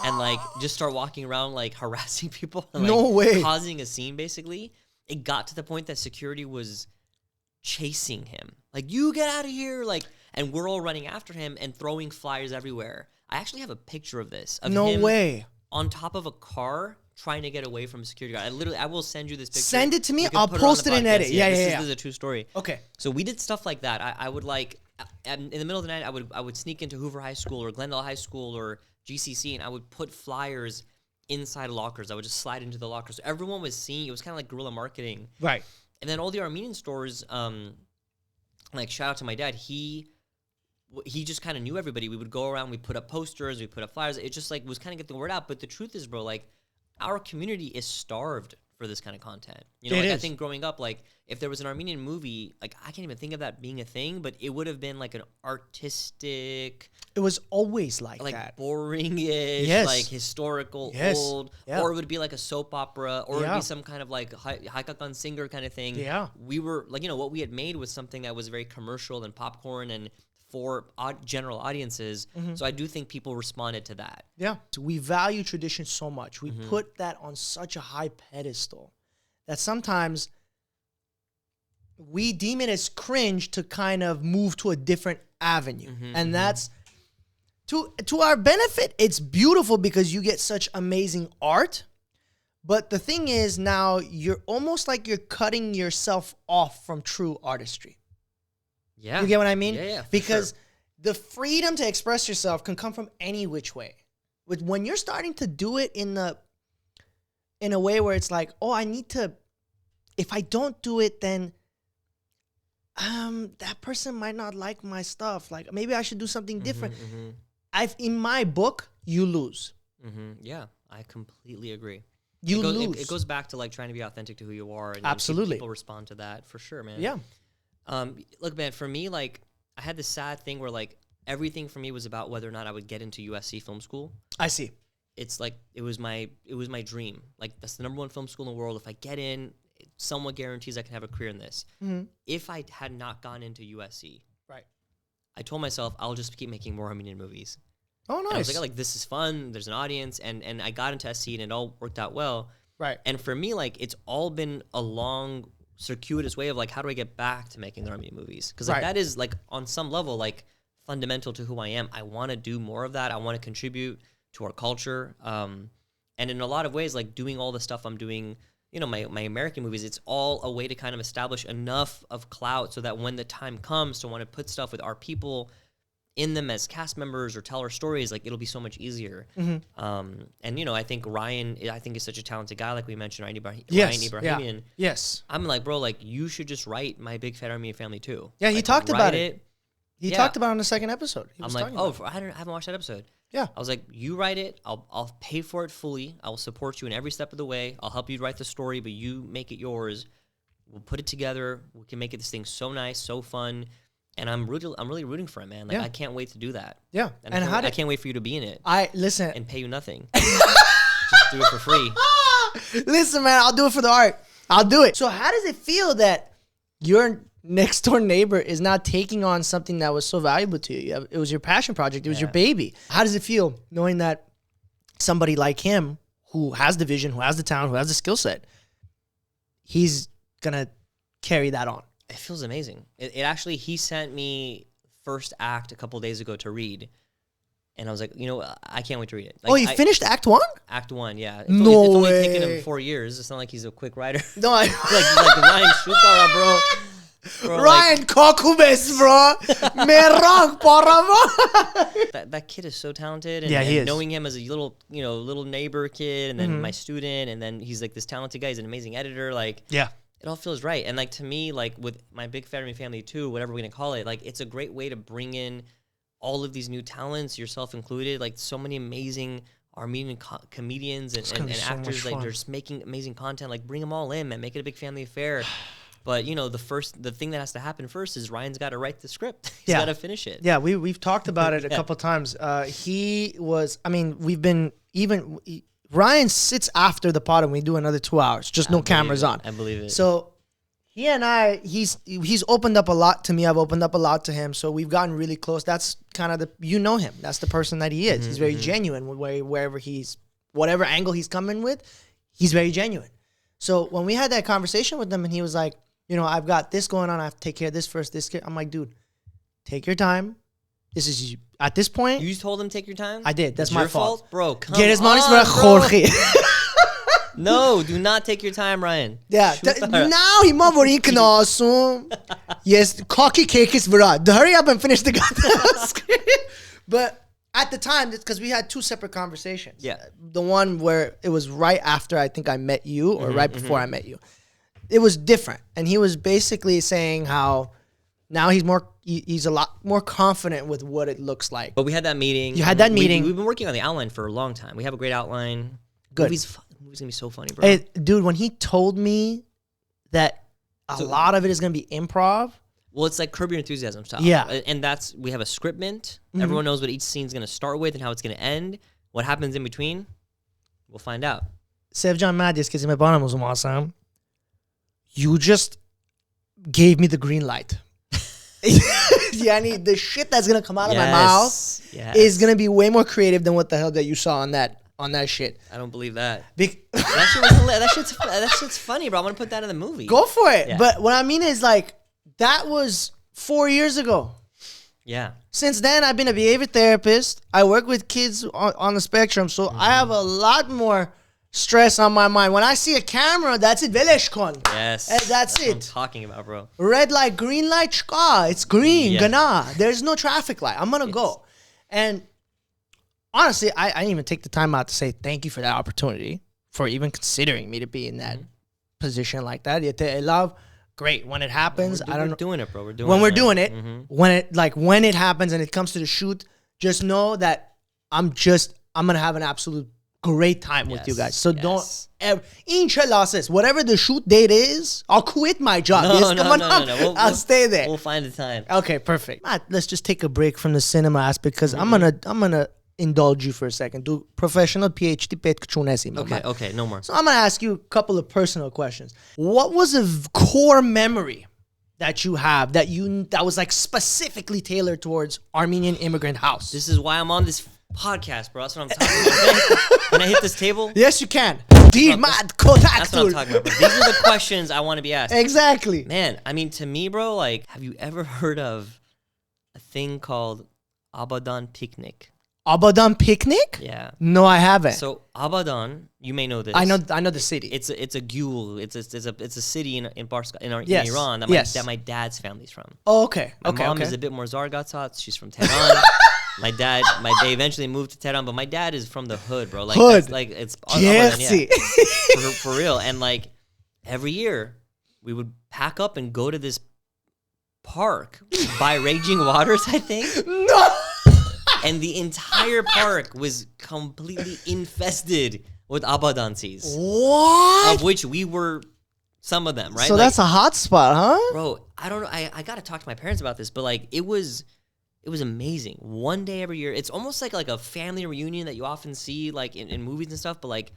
and like just start walking around like harassing people and like No way. causing a scene. Basically, it got to the point that security was chasing him, like, you get out of here, like, and we're all running after him and throwing flyers everywhere. I actually have a picture of this. Of No him way. on top of a car trying to get away from a security guard. I will send you this picture. Send it to me. You can I'll put it on post the it in podcast. edit. Yeah, this yeah. is a true story. Okay. So we did stuff like that. I would like, in the middle of the night, I would sneak into Hoover High School or Glendale High School or GCC, and I would put flyers inside lockers. I would just slide into the lockers. So everyone was seeing. It was kind of like guerrilla marketing. Right. And then all the Armenian stores, like shout out to my dad, he just kind of knew everybody. We would go around, we put up posters, we put up flyers. It just like was kind of getting the word out. But the truth is, bro, like our community is starved for this kind of content. You know, It like I is. think growing up, like if there was an Armenian movie, like I can't even think of that being a thing, but it would have been like an artistic, It was always like like that. boring-ish, Yes. like historical, Yes. old, Yeah. or it would be like a soap opera, or it would Yeah. be some kind of like Haikakan singer kind of thing. Yeah. We were like, you know, what we had made was something that was very commercial and popcorn and for general audiences. So I do think people responded to that. Yeah. So we value tradition so much. We put that on such a high pedestal that sometimes we deem it as cringe to kind of move to a different avenue. And that's to our benefit. It's beautiful because you get such amazing art. But the thing is, now you're almost like you're cutting yourself off from true artistry. Yeah. You get what I mean? Yeah, for Because sure. the freedom to express yourself can come from any which way. But when you're starting to do it in a way where it's like, oh, I need to, if I don't do it, then that person might not like my stuff. Like maybe I should do something different. In my book, you lose. Yeah, I completely agree. You it goes, lose. It goes back to like trying to be authentic to who you are. And Absolutely. People respond to that for sure, man. Yeah. Look, man, for me, like I had this sad thing where like everything for me was about whether or not I would get into USC film school. I see. It's like it was my dream. Like that's the #1 film school in the world. If I get in, it somewhat guarantees I can have a career in this. If I had not gone into USC, Right. I told myself I'll just keep making more Armenian movies. Oh, And I was nice. like, this is fun. There's an audience, and I got into SC, and it all worked out well. Right. And for me, like it's all been a long, circuitous way of like, how do I get back to making the Armenian movies? Because like Right. that is like on some level like fundamental to who I am. I want to do more of that. I want to contribute to our culture. And in a lot of ways, like doing all the stuff I'm doing, you know, my American movies, it's all a way to kind of establish enough of clout so that when the time comes to want to put stuff with our people in them as cast members or tell our stories, like it'll be so much easier. And you know, I think Ryan, is such a talented guy, like we mentioned, Ryan Yes. Ibrahimian. Yeah. Yes. I'm like, bro, like you should just write My Big Fat Armenian Family too. Yeah, he Like, talked write about it. He Yeah. talked about it on the second episode. He I'm was like, talking oh, about it. I haven't watched that episode. Yeah. I was like, you write it. I'll pay for it fully. I will support you in every step of the way. I'll help you write the story, but you make it yours. We'll put it together. We can make it this thing so nice, so fun. And I'm really rooting for it, man. Like Yeah. I can't wait to do that. Yeah. And And I can't wait for you to be in it listen. and pay you nothing. Just do it for free. Listen, man, I'll do it for the art. I'll do it. So how does it feel that your next door neighbor is not taking on something that was so valuable to you. It was your passion project. It was your baby. How does it feel knowing that somebody like him, who has the vision, who has the talent, who has the skill set, he's going to carry that on? It feels amazing. It actually, he sent me first act a couple days ago to read. And I was like, I can't wait to read it. Like, he finished Act 1? Act 1, yeah. It's No only way. taken him 4 years. It's not like he's a quick writer. No, like Ryan Shutara, bro. Ryan Kokubes, bro. Merong, poravo. That kid is so talented. And, Yeah, he and is. knowing him as a little neighbor kid, and then my student, and then he's like this talented guy. He's an amazing editor. Like, Yeah. it all feels right. And like to me, like with my big family too, whatever we're gonna call it, like it's a great way to bring in all of these new talents, yourself included. Like so many amazing Armenian comedians and so actors, much like fun. they're just making amazing content. Like bring them all in, man. Make it a big family affair. But the thing that has to happen first is Ryan's got to write the script. He's got to finish it. Yeah, we've talked about it a couple times. Ryan sits after the pod and we do another 2 hours, just no cameras on. I believe it. So he and I, he's opened up a lot to me. I've opened up a lot to him. So we've gotten really close. That's kind of him. That's the person that he is. He's very genuine wherever whatever angle he's coming with, he's very genuine. So when we had that conversation with him and he was like, I've got this going on. I have to take care of this first. I'm like, dude, take your time. This is at this point. You told him to take your time? I did. That's It's my your fault. Bro, come Get his on, money's bro. worth, Jorge. No, do not take your time, Ryan. Yeah. Shoot Now he mom working knasum. Yes, cocky cake is virad. Hurry up and finish the goddamn script. But at the time, because we had two separate conversations. Yeah. The one where it was right after I think I met you or right before I met you. It was different. And he was basically saying how now he's a lot more confident with what it looks like. But we had that meeting. You had that meeting. We've been working on the outline for a long time. We have a great outline. Good. The movie's gonna be so funny, bro. Hey, dude, when he told me that a lot of it is going to be improv. Well, it's like Curb Your Enthusiasm style. Yeah. And we have a script mint. Everyone knows what each scene's gonna start with and how it's gonna end. What happens in between, we'll find out. Sev Ohanian, you just gave me the green light. The shit that's gonna come out of my mouth is gonna be way more creative than what the hell that you saw on that shit. I don't believe that. That shit's funny, bro. I want to put that in the movie. Go for it. Yeah. But what I mean is like that was 4 years ago. Yeah. Since then, I've been a behavior therapist. I work with kids on the spectrum, so I have a lot more stress on my mind. When I see a camera, that's it. Veleshkon. Yes. That's what it. I'm talking about, bro. Red light, green light, shka. It's green. Yeah. Gana. There's no traffic light. I'm going to go. And honestly, I didn't even take the time out to say thank you for that opportunity, for even considering me to be in that position like that. I love, great. When it happens, I don't know. We're doing it, bro. We're doing When it. we're man. doing it, Mhm. when it happens and it comes to the shoot, just know that I'm going to have an absolute great time with you guys. So don't ever, inshallah says, whatever the shoot date is, I'll quit my job. No. I'll stay there. We'll find the time. Okay, perfect. Matt, let's just take a break from the cinema aspect because I'm gonna indulge you for a second. Do professional PhD pet kchunesi. Okay, no more. So I'm gonna ask you a couple of personal questions. What was a core memory that you have that was like specifically tailored towards Armenian immigrant house? This is why I'm on this podcast, bro. That's what I'm talking about. Can I hit this table? Yes, you can. That's what I'm talking about, bro. These are the questions I want to be asked. Exactly. Man, I mean, to me, bro, like, have you ever heard of a thing called Abadan picnic? Abadan picnic? Yeah. No, I haven't. So Abadan, you may know this. I know the city. It's a gul. It's a city in Yes. Iran Yes. that my dad's family's from. Oh, okay. My okay. mom okay. is a bit more Zargatsat. She's from Tehran. They eventually moved to Tehran, but my dad is from the hood, bro. Like, Hood. Like it's Jersey. for real. And like every year, we would pack up and go to this park by Raging Waters, I think. No. And the entire park was completely infested with Abadansis, What? of which we were some of them, right? So like, that's a hot spot, huh? bro, I don't know. I got to talk to my parents about this, but like it was amazing. One day every year. It's almost like a family reunion that you often see like in movies and stuff, but like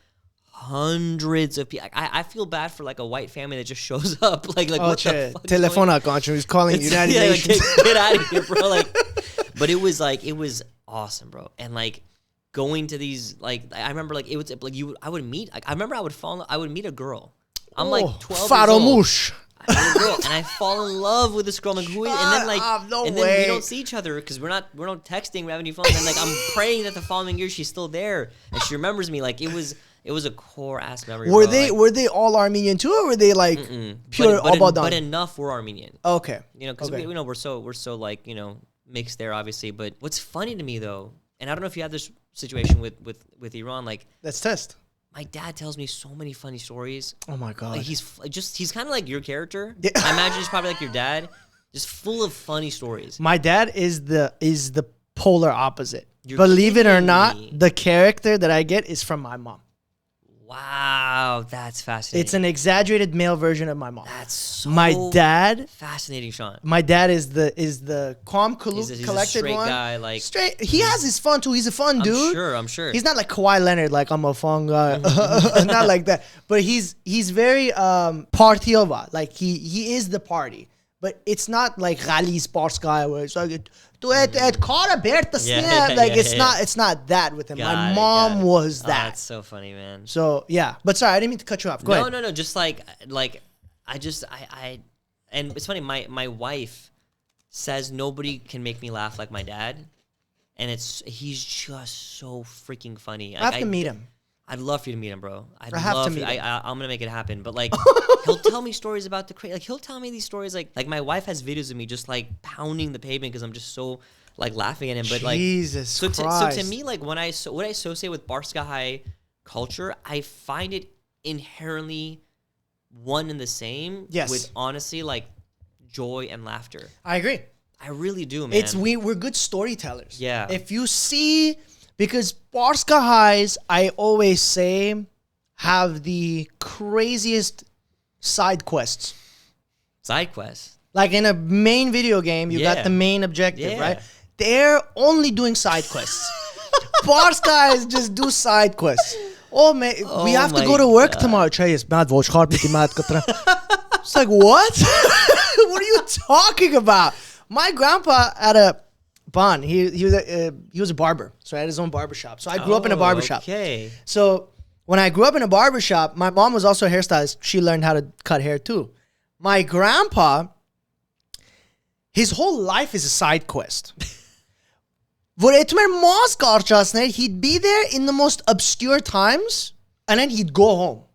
hundreds of people. I feel bad for like a white family that just shows up. Like what the fuck? Telefona contra. He's calling United Nations. Get out of here, bro. Like, but it was awesome, bro. And like going to these, like, I remember like it was like I would meet. Like, I remember I would meet a girl. I'm like 12 years old. I meet a girl, and I fall in love with this girl. I'm like, who is? And then like, then we don't see each other because we're not texting, we're having any phone. And like, I'm praying that the following year she's still there and she remembers me. Like, it was a core ass memory. Were bro. were they all Armenian too, or were they like pure Abadan? But enough were Armenian. Okay. You know, because we're so like, you know, mixed there, obviously. But what's funny to me though, and I don't know if you had this situation with Iran, like, let's test. My dad tells me so many funny stories. Oh my god! Like he's kind of like your character. Yeah. I imagine he's probably like your dad, just full of funny stories. My dad is the polar opposite. You're Believe it or kidding not, me. the character that I get is from my mom. Wow, that's fascinating. It's an exaggerated male version of my mom. That's so my dad. Fascinating, Sean. My dad is the calm, He's a collected straight one. guy, like Straight. He has his fun too. He's a fun dude. I'm sure. He's not like Kawhi Leonard, like I'm a fun guy, not like that. But he's very partiova. Like he is the party. But it's not like Ghali sports guy where it's like it's not that with him. My mom was that. That's so funny, man. So yeah, but sorry, I didn't mean to cut you off. Go ahead. No. Just like I and it's funny. My wife says nobody can make me laugh like my dad, and he's just so freaking funny. I have to meet him. I'd love for you to meet him, bro. I have to meet him. I'm gonna make it happen. But like, he'll tell me stories about he'll tell me these stories like my wife has videos of me just like pounding the pavement because I'm just so like laughing at him. But like, Jesus Christ. So to me, like what I associate with Barska High culture, I find it inherently one and the same. Yes. With honestly like joy and laughter. I agree. I really do, man. We're good storytellers. Yeah. If you see, because Barska Highs, I always say, have the craziest side quests. Side quests. Like in a main video game, you got the main objective, right? They're only doing side quests. Barska Highs just do side quests. Oh man, we have to go to work tomorrow. It's like, what? What are you talking about? My grandpa had a Bon. He was a barber, so he had his own barbershop. So I grew up in a barbershop. Okay. So when I grew up in a barbershop, my mom was also a hairstylist. She learned how to cut hair too. My grandpa, his whole life is a side quest. He'd be there in the most obscure times, and then he'd go home.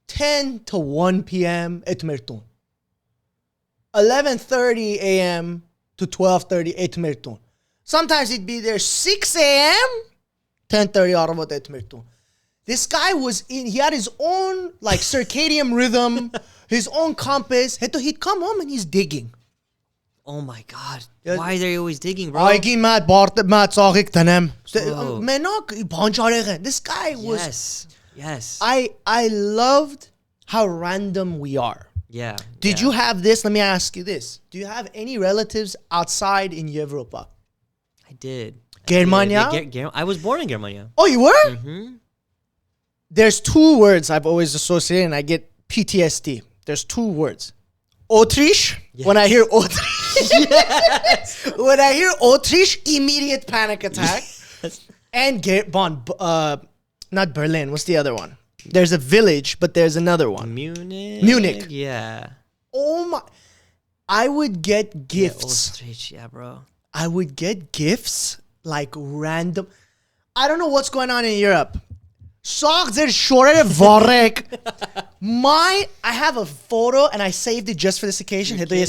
10 to 1 p.m. 11:30 a.m. to 12:30 etmirtun. Sometimes he'd be there 6 a.m. 10:30 arabat etmirtun. This guy he had his own like circadian rhythm, his own compass. He'd come home and he's digging. Oh my God. Why are they always digging, bro? This guy was... Yes. I loved how random we are. Yeah. Did you have this? Let me ask you this. Do you have any relatives outside in Europe? I did. Germania? I was born in Germania. Oh, you were? Mm-hmm. There's two words I've always associated and I get PTSD. There's two words. Autriche. Yes. When I hear Autriche. Yes. When I hear Autriche, immediate panic attack. Yes. And not Berlin. What's the other one? There's a village, but there's another one. Munich. Yeah. Oh my. I would get gifts. Yeah, Autriche, yeah, bro. I would get gifts like random. I don't know what's going on in Europe. I have a photo and I saved it just for this occasion. Vili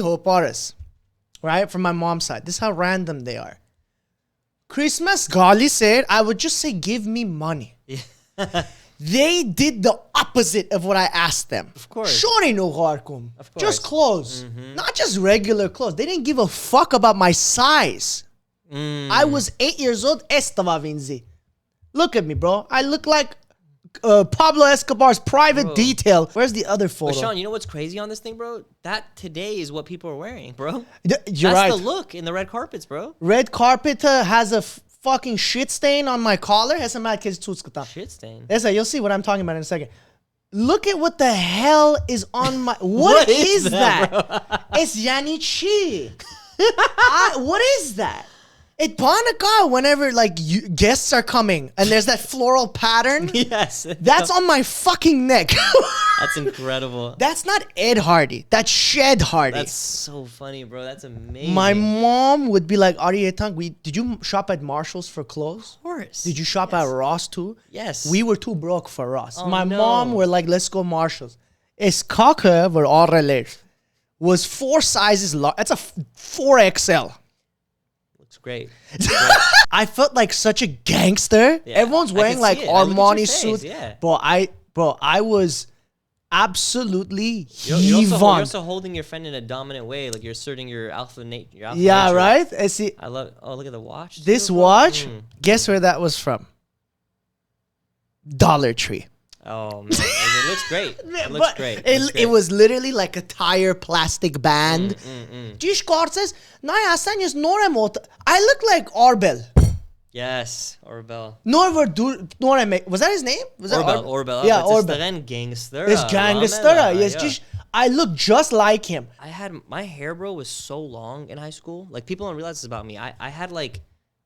Hoparas. Right? From my mom's side. This is how random they are. Christmas, Gali said, I would just say, give me money. Yeah. They did the opposite of what I asked them. Of course. Just clothes. Mm-hmm. Not just regular clothes. They didn't give a fuck about my size. I was 8 years old. Look at me, bro. I look like Pablo Escobar's private detail. Where's the other photo? But Sean, you know what's crazy on this thing, bro? That today is what people are wearing, bro. You're right. That's the look in the red carpets, bro. Red carpet has a fucking shit stain on my collar. Hesa mad kids tutskata. Shit stain. Hesa, you'll see what I'm talking about in a second. Look at what the hell is on my... what is that? It's yani chi. What is that? It Hanukkah whenever like guests are coming and there's that floral pattern. Yes. That's on my fucking neck. That's incredible. That's not Ed Hardy. That's Shed Hardy. That's so funny, bro. That's amazing. My mom would be like, Ari Etang, did you shop at Marshall's for clothes? Of course. Did you shop at Ross too? Yes. We were too broke for Ross. Oh, My no. mom were like, let's go Marshall's. Es kake var all was 4 sizes large. That's a 4XL. Looks great. I felt like such a gangster. Yeah, Everyone's I wearing can like see it. I look at your Armani face, suits. yeah. Bro, I was absolutely You're heavon. also holding your friend in a dominant way, like you're asserting your alpha nature. Yeah, right? I see. I love. Oh, look at the watch. This too, bro. watch, guess where that was from? Dollar Tree. Oh man, it looks great. It looks But great. it was literally like a tire plastic band. Gish says, I look like Orbel. Yes, Orbel. Was that his name? Was that Orbel. Yeah, Orbel. Orbel. It's gangster. It's gangster. Yes, Gish. I look just like him. I had my hair, bro, was so long in high school. Like people don't realize this about me. I had like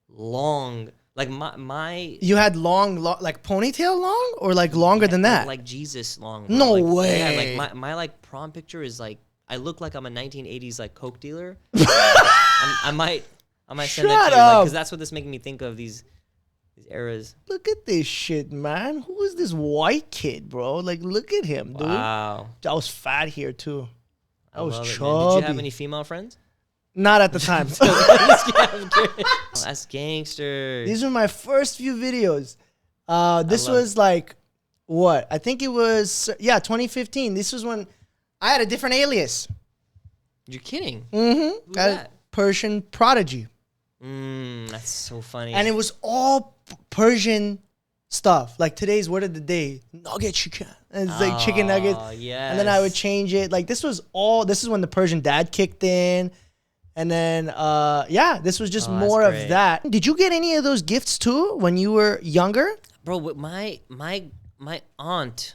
long, like my You had long, like ponytail long, or like longer than that? like Jesus long. Bro. No like, way. Yeah, like my like prom picture is like I look like I'm a 1980s like coke dealer. I might send that Shut to you up. because that's what this making me think of these eras. Look at this shit, man. Who is this white kid, bro? Like, look at him, dude. Wow, I was fat here too. I was love it, man. chubby. Did you have any female friends? Not at the time. That's gangster. These were my first few videos. This love was like, what? I think it was, 2015. This was when I had a different alias. You're kidding? Mm-hmm. Who's that? Persian Prodigy. That's so funny. And it was all Persian stuff. Like today's word of the day, nugget chicken. And it's like chicken nuggets. Yes. And then I would change it. Like this is when the Persian dad kicked in. And then, this was just more of great. that. Did you get any of those gifts too when you were younger? Bro, my aunt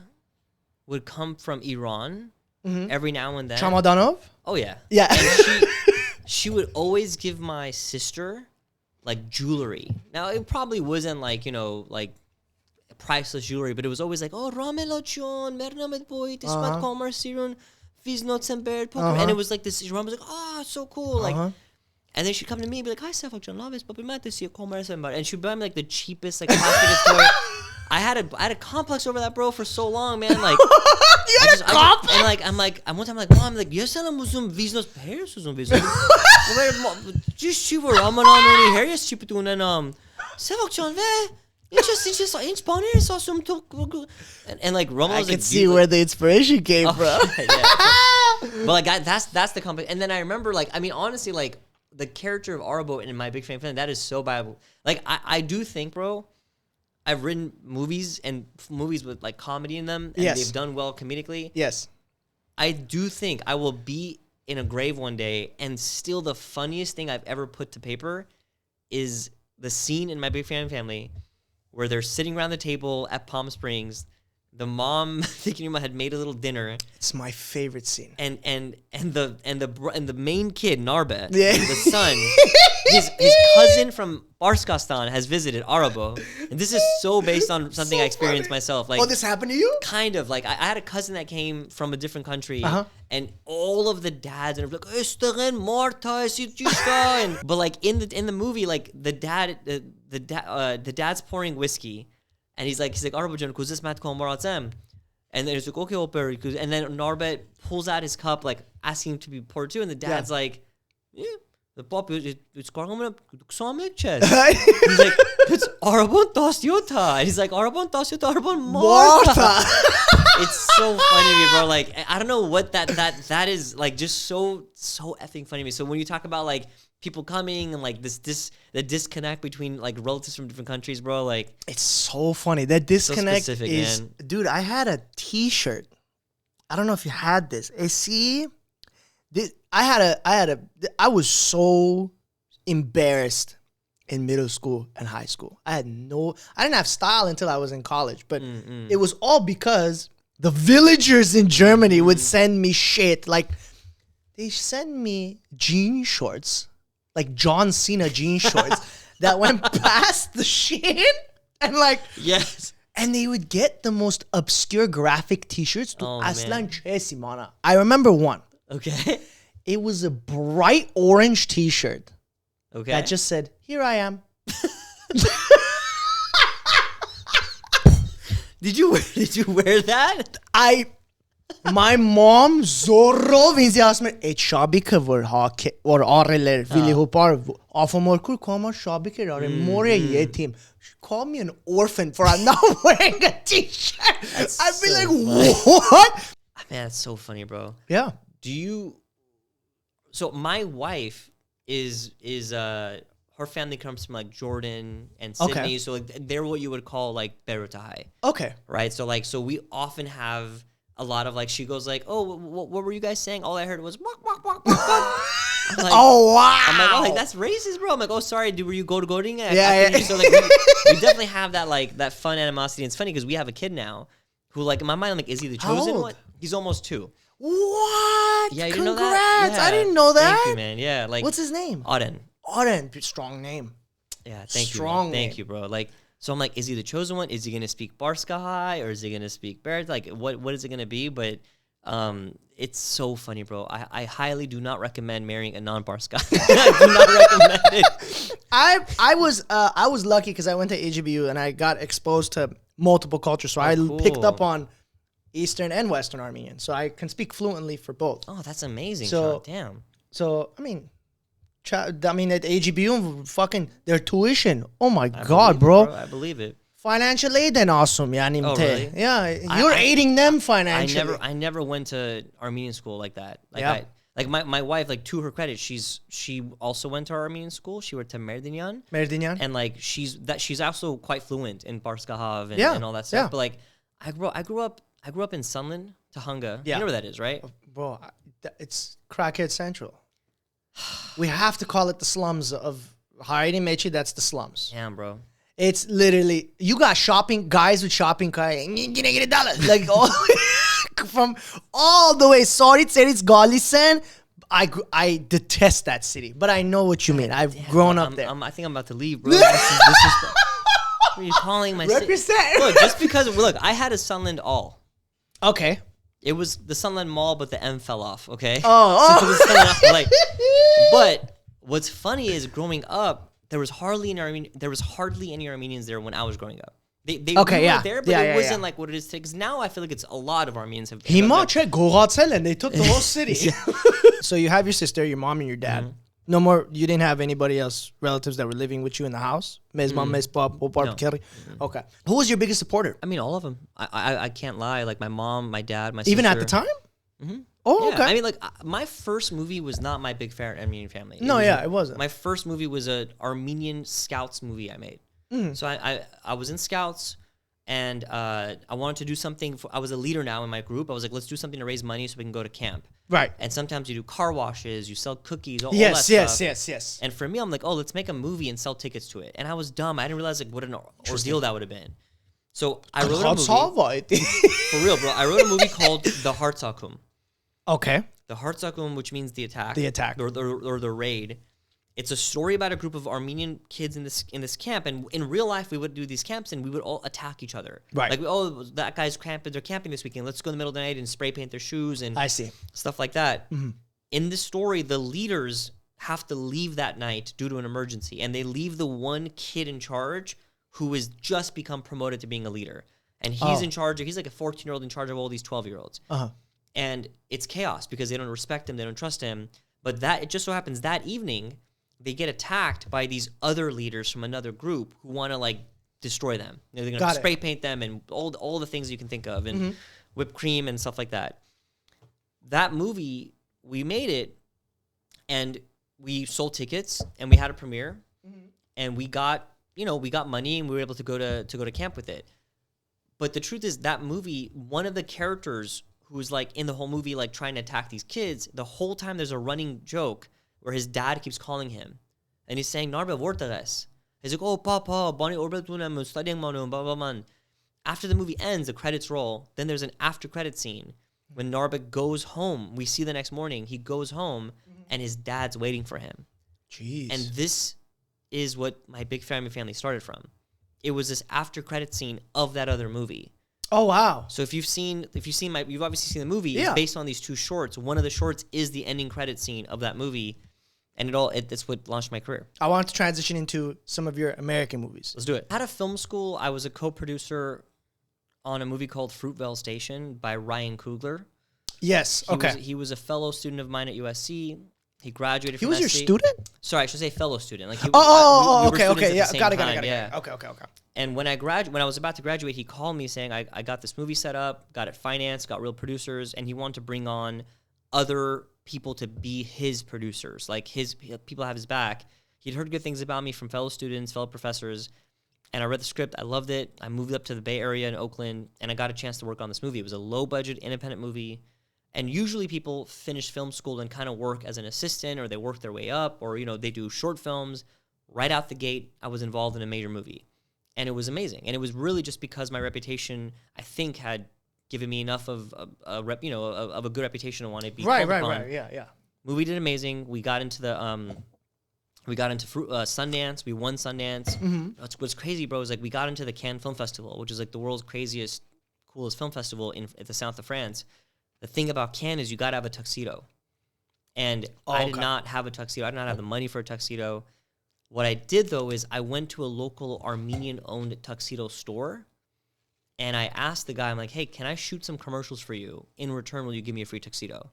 would come from Iran every now and then. Chamadanov? Oh yeah. Yeah. And she would always give my sister like jewelry. Now it probably wasn't like, like priceless jewelry, but it was always like, oh, Ramelachon, Mernamet boy, this what commerce sirun, Fiznot and and it was like this. Ram was like, oh, so cool, like. And then she'd come to me and be like, hi, Sev Ohanian, love this, but we might see a commerce and she'd buy me like the cheapest like plastic toy. I had a complex over that, bro, for so long, man. Like, You had a complex? And like, I'm like, one time, I'm like, Mom, like, yes, I'm uzun Viznos Paris uzun Viznos. Just she were Ramadan only here, yes, cheap doing and Sev Ohanian, it's just in Spanish, so some and like Romo I was could like, see where the inspiration came from. But like that's the company. And then I remember like, I mean, honestly, like the character of Arabo in My Big Fan Fan, that is so Bible. Like I do think, bro, I've written movies with like comedy in them, and they've done well comedically. Yes. I do think I will be in a grave one day, and still the funniest thing I've ever put to paper is the scene in My Big Fan Family where they're sitting around the table at Palm Springs. The mom, thinking had made a little dinner. It's my favorite scene. And the main kid, Narbet, Yeah. the son, his cousin from Barskastan has visited Arabo. And this is so based on something I experienced myself. Like, this happened to you? kind of. Like, I had a cousin that came from a different country, and all of the dads and like, "Esteren Marta, and but like in the movie, like the dad's pouring whiskey. And he's like, Arabajan, kuzis mat komaratem. And then he's like, okay, Oper. And then Narbet pulls out his cup, like asking him to be poured too. And the dad's like, yeah, the pop it's going to chest. He's like, it's Arabon Tasyota. And he's like, Arabon Tasyota, Arabon Marta. It's so funny to me, bro. Like, I don't know what that is, like, just so effing funny to me. So when you talk about like people coming and like the disconnect between like relatives from different countries, bro, like It's so funny. That disconnect specific, is, man. dude. I had a T-shirt. I don't know if you had this. I was so embarrassed. in middle school and high school. I didn't have style until I was in college, but it was all because the villagers in Germany would send me shit. Like, they send me jean shorts, like John Cena jean shorts that went past the shin and like, Yes. and they would get the most obscure graphic t-shirts to Oh, Aslan Chesi, mana. I remember one. Okay. It was a bright orange t-shirt Okay. that just said, "Here I am." Did you wear that? My mom zorro vinzi asme et shabike vor ha or areler vili hopar afamorkur koma shabike are more yetim. She called me an orphan for I'm not wearing a t-shirt. I'd be so like, funny. what? Man, that's so funny, bro. Yeah. So my wife is her family comes from like Jordan and Sydney, Okay. so like they're what you would call like Berutahai, Okay. right? So we often have a lot of like, she goes like, oh, what were you guys saying? All I heard was walk, walk, walk, walk, walk. I'm like, Oh wow. I'm like, oh, like that's racist, bro. I'm like, oh, sorry, were you go-to-goating? Yeah. So like, we definitely have that like that fun animosity. And it's funny because we have a kid now who like in my mind, I'm like, is he the How chosen old? one? He's almost 2. What? Yeah, you Congrats. didn't know that? I Yeah. didn't know that. Thank you, man. Yeah, like What's his name? Auden. Auden. Strong name. Yeah, thank Strong you. Man. name. Thank you, bro. Like, so I'm like, is he the chosen one? Is he gonna speak Barska High or is he gonna speak Barrett? Like, what is it gonna be? But it's so funny, bro. I highly do not recommend marrying a non-Barska. I do not recommend it. I was lucky because I went to HBU and I got exposed to multiple cultures, so I picked cool. up on Eastern and Western Armenian, so I can speak fluently for both. Oh, that's amazing. So- Sean. Damn. So I mean, at HBU, fucking their tuition. Oh my I god, believe it, bro. I believe it. Financial aid and awesome, yani. Oh, really? Yeah, you're aiding them financially. I never went to Armenian school like that. Like Yeah. my wife, like to her credit, she also went to Armenian school. She went to Merdinyan. Merdinyan. And like she's also quite fluent in Barskahav and, Yeah, and all that stuff. yeah. But like I grew up in Sunland, Tahunga. Yeah. You know where that is, right? Bro, it's crackhead central. We have to call it the slums of Haidi Mechi. That's the slums. Damn, bro. It's literally, you got shopping guys with shopping cart, like all, from all the way. Sorry, it's Galisen. I detest that city, but I know what you mean. I've grown up there. I think I'm about to leave, bro. This is what are you calling my city? Represent. Look, just because I had a Sunland all. Okay. It was the Sunland Mall, but the M fell off. Okay. Oh. So it was Sunland, like, but what's funny is growing up, there was hardly any Armenians there when I was growing up. They Okay, were yeah. there, but Yeah, it yeah, wasn't yeah. like what it is today. Because now I feel like it's a lot of Armenians have. Hima check Goratsel, and they took the whole city. So you have your sister, your mom, and your dad. Mm-hmm. No more. You didn't have anybody else, relatives that were living with you in the house. Mes mom, mes pop, No. Kerry. Okay. Who was your biggest supporter? I mean, all of them. I can't lie. Like my mom, my dad, my sister. Even at the time? Mm-hmm. Oh, Yeah, okay. I mean, like my first movie was not my Big Fair Armenian Family. No, it wasn't. My first movie was a Armenian Scouts movie I made. Mm-hmm. So I was in Scouts, and I wanted to do something. I was a leader now in my group. I was like, let's do something to raise money so we can go to camp. Right. And sometimes you do car washes, you sell cookies, all that Yes, stuff. yes. And for me, I'm like, oh, let's make a movie and sell tickets to it. And I was dumb. I didn't realize like what an ordeal that would have been. So I wrote a movie. For real, bro. I wrote a movie called The Hartzakum. Okay. The Hartzakum, which means the attack. The attack. Or the raid. It's a story about a group of Armenian kids in this camp, and in real life we would do these camps and we would all attack each other. Right. Like, oh, that guy's they're camping this weekend. Let's go in the middle of the night and spray paint their shoes and I see. stuff like that. Mm-hmm. In this story, the leaders have to leave that night due to an emergency, and they leave the one kid in charge who has just become promoted to being a leader, and he's in charge. He's like a 14-year-old in charge of all these 12-year-olds. And it's chaos because they don't respect him, they don't trust him. But it just so happens that evening they get attacked by these other leaders from another group who want to like destroy them. They're going to spray paint them and all the things you can think of, and whipped cream and stuff like that. That movie, we made it, and we sold tickets, and we had a premiere, and we got money, and we were able to go to camp with it. But the truth is, that movie, one of the characters who's like in the whole movie, like trying to attack these kids, the whole time there's a running joke where his dad keeps calling him, and he's saying "Narbe vortares," He's like, oh, Papa, Bonnie Orbetunam, studying Manu, blah, blah, blah. After the movie ends, the credits roll. Then there's an after credit scene when Narbeck goes home. We see the next morning, he goes home and his dad's waiting for him. Jeez. And this is what my big family started from. It was this after credit scene of that other movie. Oh, wow. So if you've obviously seen the movie. Yeah. It's based on these 2 shorts. One of the shorts is the ending credit scene of that movie. And that's what launched my career. I want to transition into some of your American movies. Let's do it. Out of film school, I was a co-producer on a movie called Fruitvale Station by Ryan Coogler. Yes. He was a fellow student of mine at USC. He graduated from He was your SC. student? Sorry, I should say fellow student. Like we Okay. were students at Yeah. the same Got it. time, Okay. And when I was about to graduate, he called me saying, I got this movie set up, got it financed, got real producers, and he wanted to bring on other people to be his producers. Like people have his back. He'd heard good things about me from fellow students, fellow professors, and I read the script. I loved it. I moved up to the Bay Area in Oakland, and I got a chance to work on this movie. It was a low-budget, independent movie. And usually people finish film school and kind of work as an assistant, or they work their way up, or they do short films. Right out the gate, I was involved in a major movie. And it was amazing. And it was really just because my reputation, I think, had given me enough of a good reputation to want to be called upon. Right. Yeah. Movie did amazing. We got into Sundance. We won Sundance. What's crazy, bro, is like we got into the Cannes Film Festival, which is like the world's craziest, coolest film festival at the south of France. The thing about Cannes is you got to have a tuxedo. And I did not have a tuxedo. I did not have the money for a tuxedo. What I did, though, is I went to a local Armenian-owned tuxedo store, and I asked the guy, I'm like, hey, can I shoot some commercials for you? In return, will you give me a free tuxedo?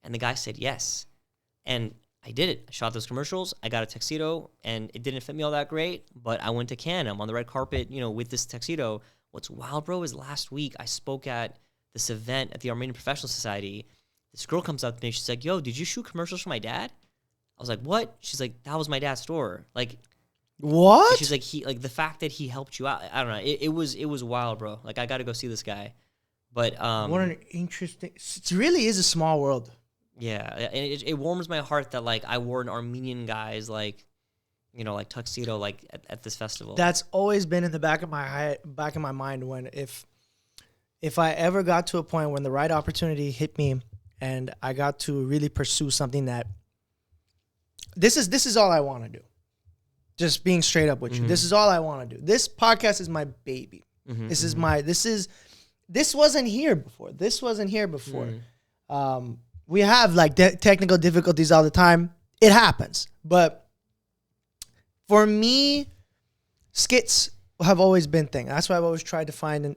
And the guy said yes. And I did it. I shot those commercials. I got a tuxedo, and it didn't fit me all that great, but I went to Cannes. I'm on the red carpet, with this tuxedo. What's wild, bro, is last week I spoke at this event at the Armenian Professional Society. This girl comes up to me. She's like, yo, did you shoot commercials for my dad? I was like, what? She's like, that was my dad's store. Like, what? She's like, the fact that he helped you out. I don't know. It was wild, bro. Like, I got to go see this guy. But what an interesting. It really is a small world. Yeah, and it warms my heart that like I wore an Armenian guy's like tuxedo like at this festival. That's always been in the back of my mind when if I ever got to a point when the right opportunity hit me and I got to really pursue something that this is all I want to do. Just being straight up with you. This is all I want to do. This podcast is my baby. This wasn't here before. We have like technical difficulties all the time. It happens. But for me, skits have always been thing. That's why I've always tried to find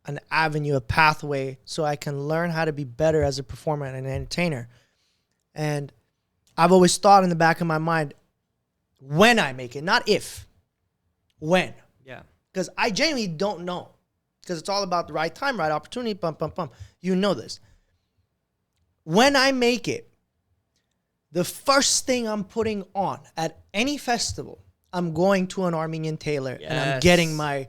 an avenue, a pathway, so I can learn how to be better as a performer and an entertainer. And I've always thought in the back of my mind, when I make it, not if, when. Yeah. Because I genuinely don't know. Because it's all about the right time, right opportunity, bum. You know this. When I make it, the first thing I'm putting on at any festival, I'm going to an Armenian tailor and I'm getting my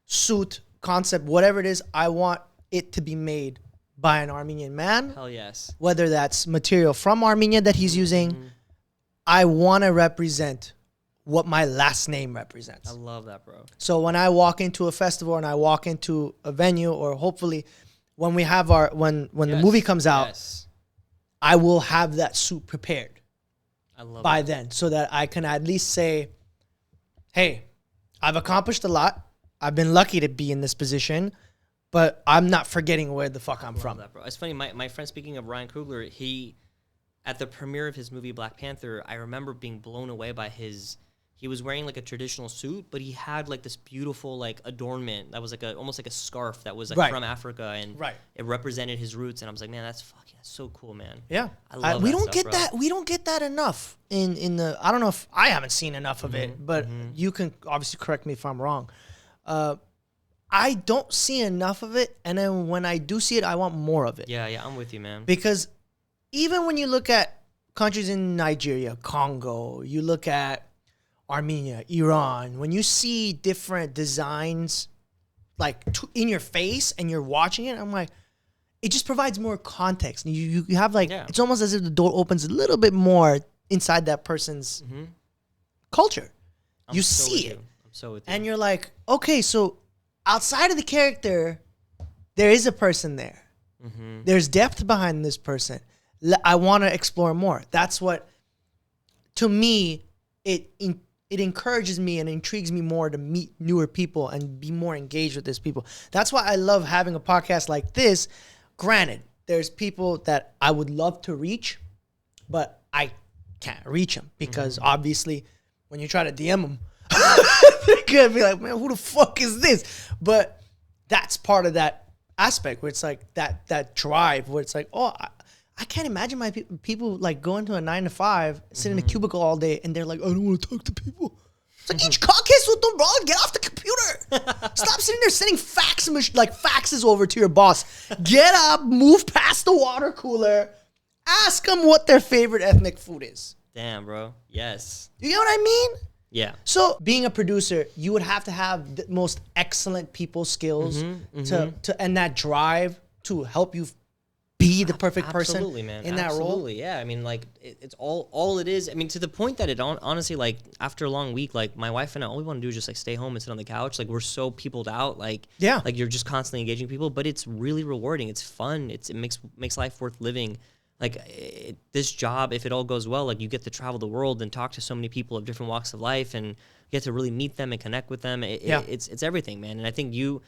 suit, concept, whatever it is, I want it to be made by an Armenian man. Hell yes. Whether that's material from Armenia that he's using, I want to represent what my last name represents. I love that, bro. So when I walk into a festival and I walk into a venue, or hopefully when we have when the movie comes out, I will have that suit prepared by then, so that I can at least say, hey, I've accomplished a lot. I've been lucky to be in this position, but I'm not forgetting where the fuck I'm from. That, bro. It's funny. My friend, speaking of Ryan Coogler, at the premiere of his movie Black Panther, I remember being blown away by he was wearing like a traditional suit, but he had like this beautiful like adornment that was like almost like a scarf that was like from Africa, and it represented his roots. And I was like, man, that's so cool, man. Yeah, I love we that don't stuff, get bro. that. We don't get that enough in the. I don't know if I haven't seen enough of it, but you can obviously correct me if I'm wrong. I don't see enough of it, and then when I do see it, I want more of it. Yeah, I'm with you, man. Because even when you look at countries in Nigeria, Congo, you look at Armenia, Iran, when you see different designs like in your face and you're watching it, I'm like, it just provides more context. You have like, it's almost as if the door opens a little bit more inside that person's culture. I'm You so see with it. you. I'm so with you. And you're like, okay, so outside of the character, there is a person there. There's depth behind this person. I want to explore more. That's what, to me, it encourages me and intrigues me more to meet newer people and be more engaged with these people. That's why I love having a podcast like this. Granted, there's people that I would love to reach, but I can't reach them because obviously when you try to DM them, they're going to be like, man, who the fuck is this? But that's part of that aspect where it's like that drive where it's like, oh, I can't imagine my people like going to a 9 to 5, sit in a cubicle all day, and they're like, I don't want to talk to people. It's like, each cockcase with them, bro. Get off the computer. Stop sitting there sending faxes over to your boss. Get up, move past the water cooler, ask them what their favorite ethnic food is. Damn, bro. Yes. You get what I mean? Yeah. So being a producer, you would have to have the most excellent people skills to and that drive to help you be the perfect person Absolutely, man. in that role. Absolutely, yeah. I mean, like, it's all it is. I mean, to the point that it honestly, like, after a long week, like, my wife and I, all we want to do is just, like, stay home and sit on the couch. Like, we're so peopled out. Like, Yeah. like you're just constantly engaging people, but it's really rewarding. It's fun. It makes life worth living. Like, this job, if it all goes well, like, you get to travel the world and talk to so many people of different walks of life and get to really meet them and connect with them. It's everything, man. And I think you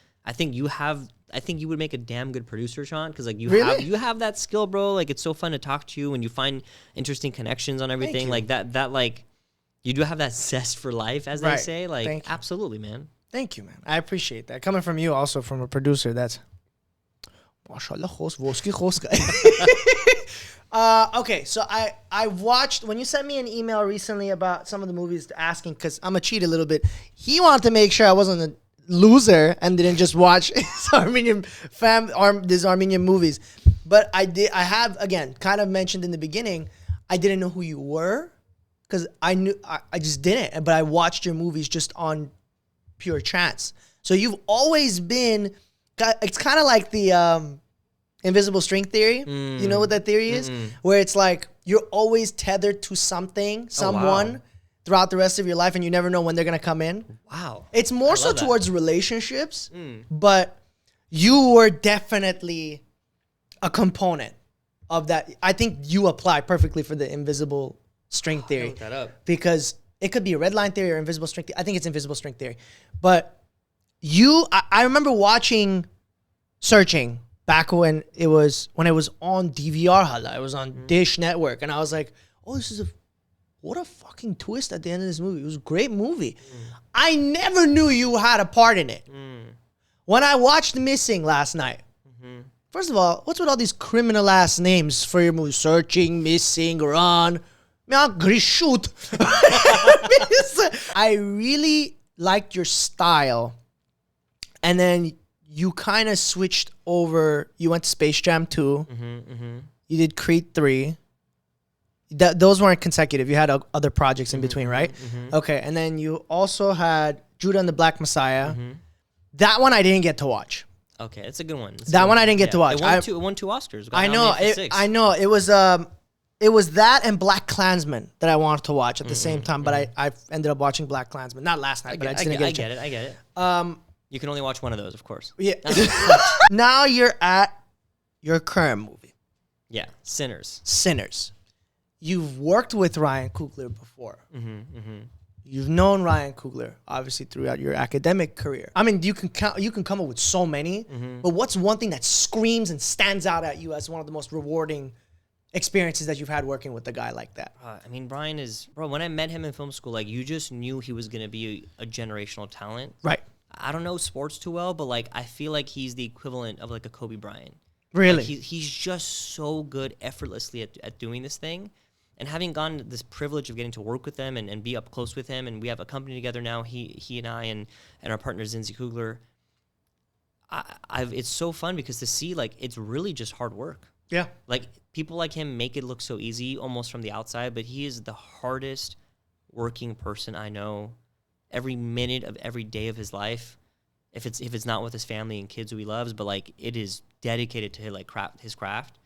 would make a damn good producer, Sean, because like you have that skill, bro. Like, it's so fun to talk to you and you find interesting connections on everything. Like that like you do have that zest for life, as they say. Like, absolutely, man. Thank you, man. I appreciate that. Coming from you, also from a producer, that's mashallah okay, so I watched, when you sent me an email recently about some of the movies asking, because I'm a cheat a little bit. He wanted to make sure I wasn't a loser and didn't just watch his these Armenian movies. But I have, again, kind of mentioned in the beginning, I didn't know who you were because I just didn't. But I watched your movies just on pure chance. So you've always been, it's kind of like the invisible string theory. You know what that theory is? Where it's like you're always tethered to something, someone throughout the rest of your life, and you never know when they're going to come in. Wow. It's more so towards relationships, but you were definitely a component of that. I think you apply perfectly for the invisible string theory. Look that up. Because it could be a red line theory or invisible string theory. I think it's invisible string theory. But I remember watching Searching back when it was on DVR hala. It was on Dish Network. And I was like, oh, what a fucking twist at the end of this movie. It was a great movie. I never knew you had a part in it. When I watched Missing last night, first of all, what's with all these criminal ass names for your movie? Searching, Missing, Run. Shoot. I really liked your style. And then you kind of switched over. You went to Space Jam 2. You did Creed 3. Those weren't consecutive. You had other projects in between, right? Okay. And then you also had Judah and the Black Messiah. That one I didn't get to watch. Okay, it's a good one. That one I didn't get to watch. It won two Oscars. I know. It was that and Black Klansman that I wanted to watch at the same time, but I ended up watching Black Klansman. Not last night, but I just didn't get a chance. I get it. You can only watch one of those, of course. Yeah. Now you're at your current movie. Yeah, Sinners. You've worked with Ryan Coogler before. You've known Ryan Coogler, obviously, throughout your academic career. I mean, you can come up with so many, but what's one thing that screams and stands out at you as one of the most rewarding experiences that you've had working with a guy like that? I mean, Brian is, bro, when I met him in film school, like, you just knew he was going to be a generational talent. Right. I don't know sports too well, but, like, I feel like he's the equivalent of, like, a Kobe Bryant. Really? Like, he's just so good effortlessly at doing this thing. And having gotten this privilege of getting to work with them and be up close with him, and we have a company together now, he and I and our partner Zinzi Kugler, it's so fun because to see, like, it's really just hard work. Yeah. Like, people like him make it look so easy almost from the outside, but he is the hardest working person I know. Every minute of every day of his life, if it's not with his family and kids who he loves, but, like, it is dedicated to his craft.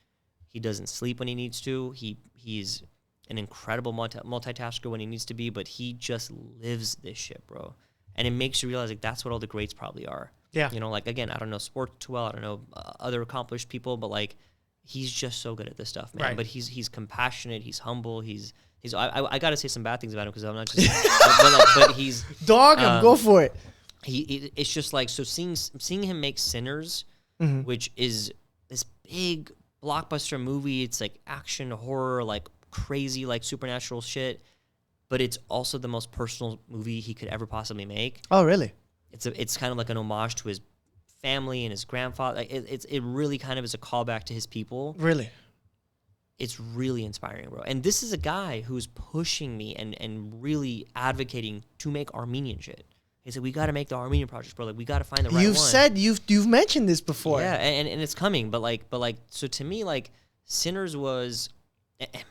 He doesn't sleep when he needs to. He's an incredible multitasker when he needs to be, but he just lives this shit, bro. And it makes you realize like that's what all the greats probably are. Yeah. You know, like again, I don't know sports too well. I don't know other accomplished people, but like he's just so good at this stuff, man. Right. But he's compassionate. He's humble. I gotta say some bad things about him because I'm not just. but he's Dog him. Go for it. It's just like so seeing him make Sinners, which is this big blockbuster movie. It's like action horror, like crazy, like supernatural shit. But it's also the most personal movie he could ever possibly make. Oh, really? It's kind of like an homage to his family and his grandfather. Like it really kind of is a callback to his people. Really? It's really inspiring, bro. And this is a guy who's pushing me and really advocating to make Armenian shit. He said, we got to make the Armenian projects, bro. Like, we got to find the right one. You've mentioned this before. Yeah, and it's coming. But so to me, like, Sinners was...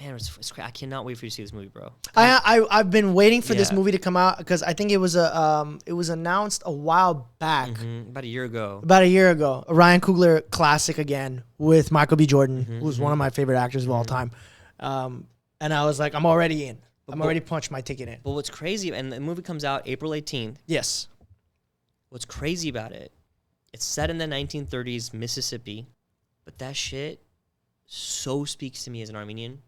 Man, it's I cannot wait for you to see this movie, bro. I've been waiting for this movie to come out because I think it was announced a while back, about a year ago. A Ryan Coogler classic again with Michael B. Jordan, who's one of my favorite actors of all time. And I was like, I'm already in. I'm already punched my ticket in. But what's crazy, and the movie comes out April 18th. Yes. What's crazy about it? It's set in the 1930s Mississippi, but that shit so speaks to me as an Armenian.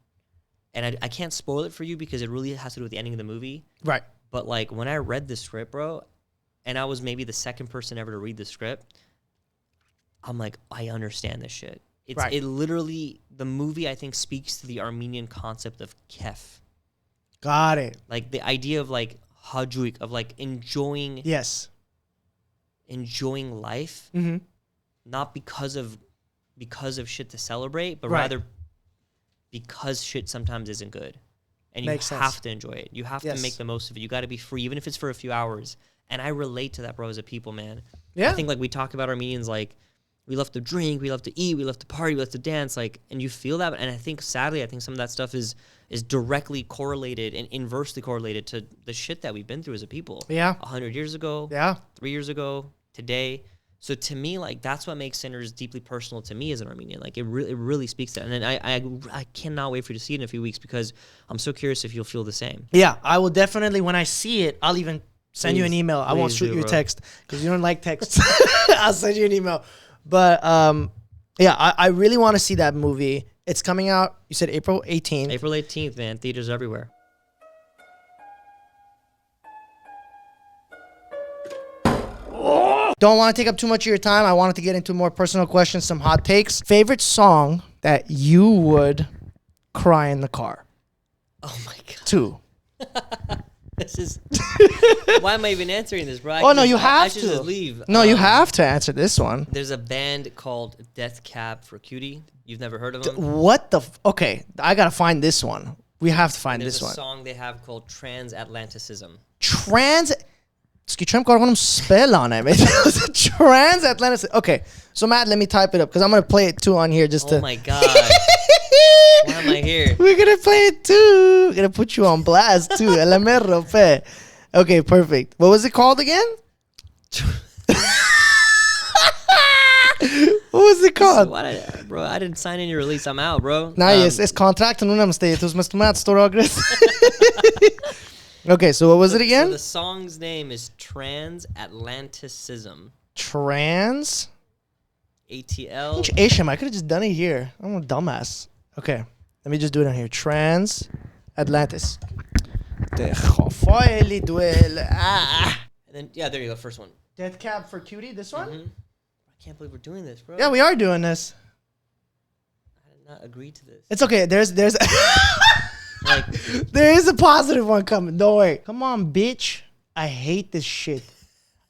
And I can't spoil it for you because it really has to do with the ending of the movie. Right. But like when I read the script, bro, and I was maybe the second person ever to read the script, I'm like, I understand this shit. It literally, the movie I think speaks to the Armenian concept of kef. Got it. Like the idea of like hajuik, of like enjoying life, not because of shit to celebrate, but rather because shit sometimes isn't good. And you have to enjoy it. You have to make the most of it. You got to be free, even if it's for a few hours. And I relate to that, bro, as a people, man. Yeah. I think like we talk about Armenians, like we love to drink, we love to eat, we love to party, we love to dance, like, and you feel that. And I think, sadly, some of that stuff is directly correlated and inversely correlated to the shit that we've been through as a people. Yeah. 100 years ago. Yeah. 3 years ago. Today. So to me, like, that's what makes Sinners deeply personal to me as an Armenian. Like, it really speaks to that. And then I cannot wait for you to see it in a few weeks because I'm so curious if you'll feel the same. Yeah, I will definitely, when I see it, I'll even send you an email. I won't shoot you a text because you don't like texts. I'll send you an email. But, yeah, I really want to see that movie. It's coming out, you said April 18th. April 18th, man. Theaters everywhere. Don't want to take up too much of your time. I wanted to get into more personal questions, some hot takes. Favorite song that you would cry in the car? Oh my God. 2. This is... Why am I even answering this, bro? Oh, no, you have to. I should just leave. No, you have to answer this one. There's a band called Death Cab for Cutie. You've never heard of them? What the... Okay, I got to find this one. We have to find this one. There's a song they have called Transatlanticism. Skitrim kargonum spell on it. Transatlantic. Okay, so Matt, let me type it up because I'm gonna play it too on here just to. Oh my God! Why am I here? We're gonna play it too. We're gonna put you on blast too. Okay, perfect. What was it called again? What was it called? Bro, I didn't sign any release. I'm out, bro. Nice. It's contract and I'm staying. It was Mr. Matt Storagres. Okay, so what was it again? So the song's name is Transatlanticism. Trans? ATL. Asian. I could have just done it here. I'm a dumbass. Okay, let me just do it on here. Transatlantis. And then, yeah, there you go. First one. Death Cab for Cutie. This one? I can't believe we're doing this, bro. Yeah, we are doing this. I did not agree to this. It's okay. There's like, there is a positive one coming. Don't worry. Come on, bitch. I hate this shit.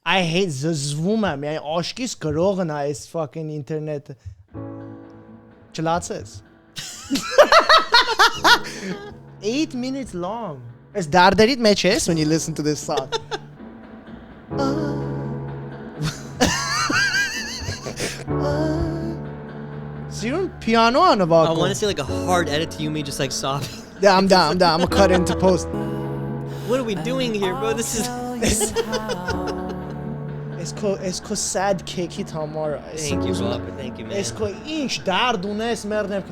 I hate zazvumam. I oshkis karogana is fucking internet. Chalatsas. 8 minutes long. It's dardarit meches when you listen to this song. So you're on piano on about. I want to see like a hard edit to you, me just like sobbing. Yeah, I'm down. I'm gonna cut into post. What are we doing here, bro? This is. It's called sad cake hit hamara. Thank you, bro. Thank you, man. It's called inch dard unes merdem.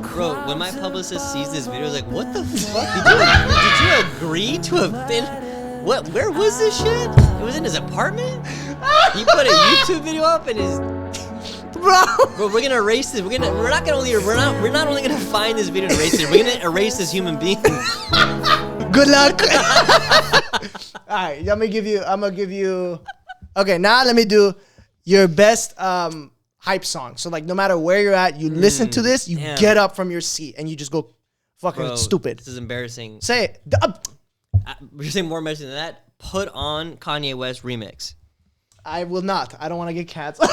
Bro, Bro, when my publicist sees this video, he's like, what the fuck? Did you agree to have been... What? Where was this shit? It was in his apartment? He put a YouTube video up in his... Bro, we're gonna erase this. We're not only gonna find this video and erase it. We're gonna erase this human being. Good luck. All right, I'm gonna give you. Okay, now let me do your best hype song. So like, no matter where you're at, you listen to this, you get up from your seat, and you just go, fucking Bro, stupid. This is embarrassing. Say it. You're saying more embarrassing than that? Put on Kanye West remix. I will not. I don't want to get canceled.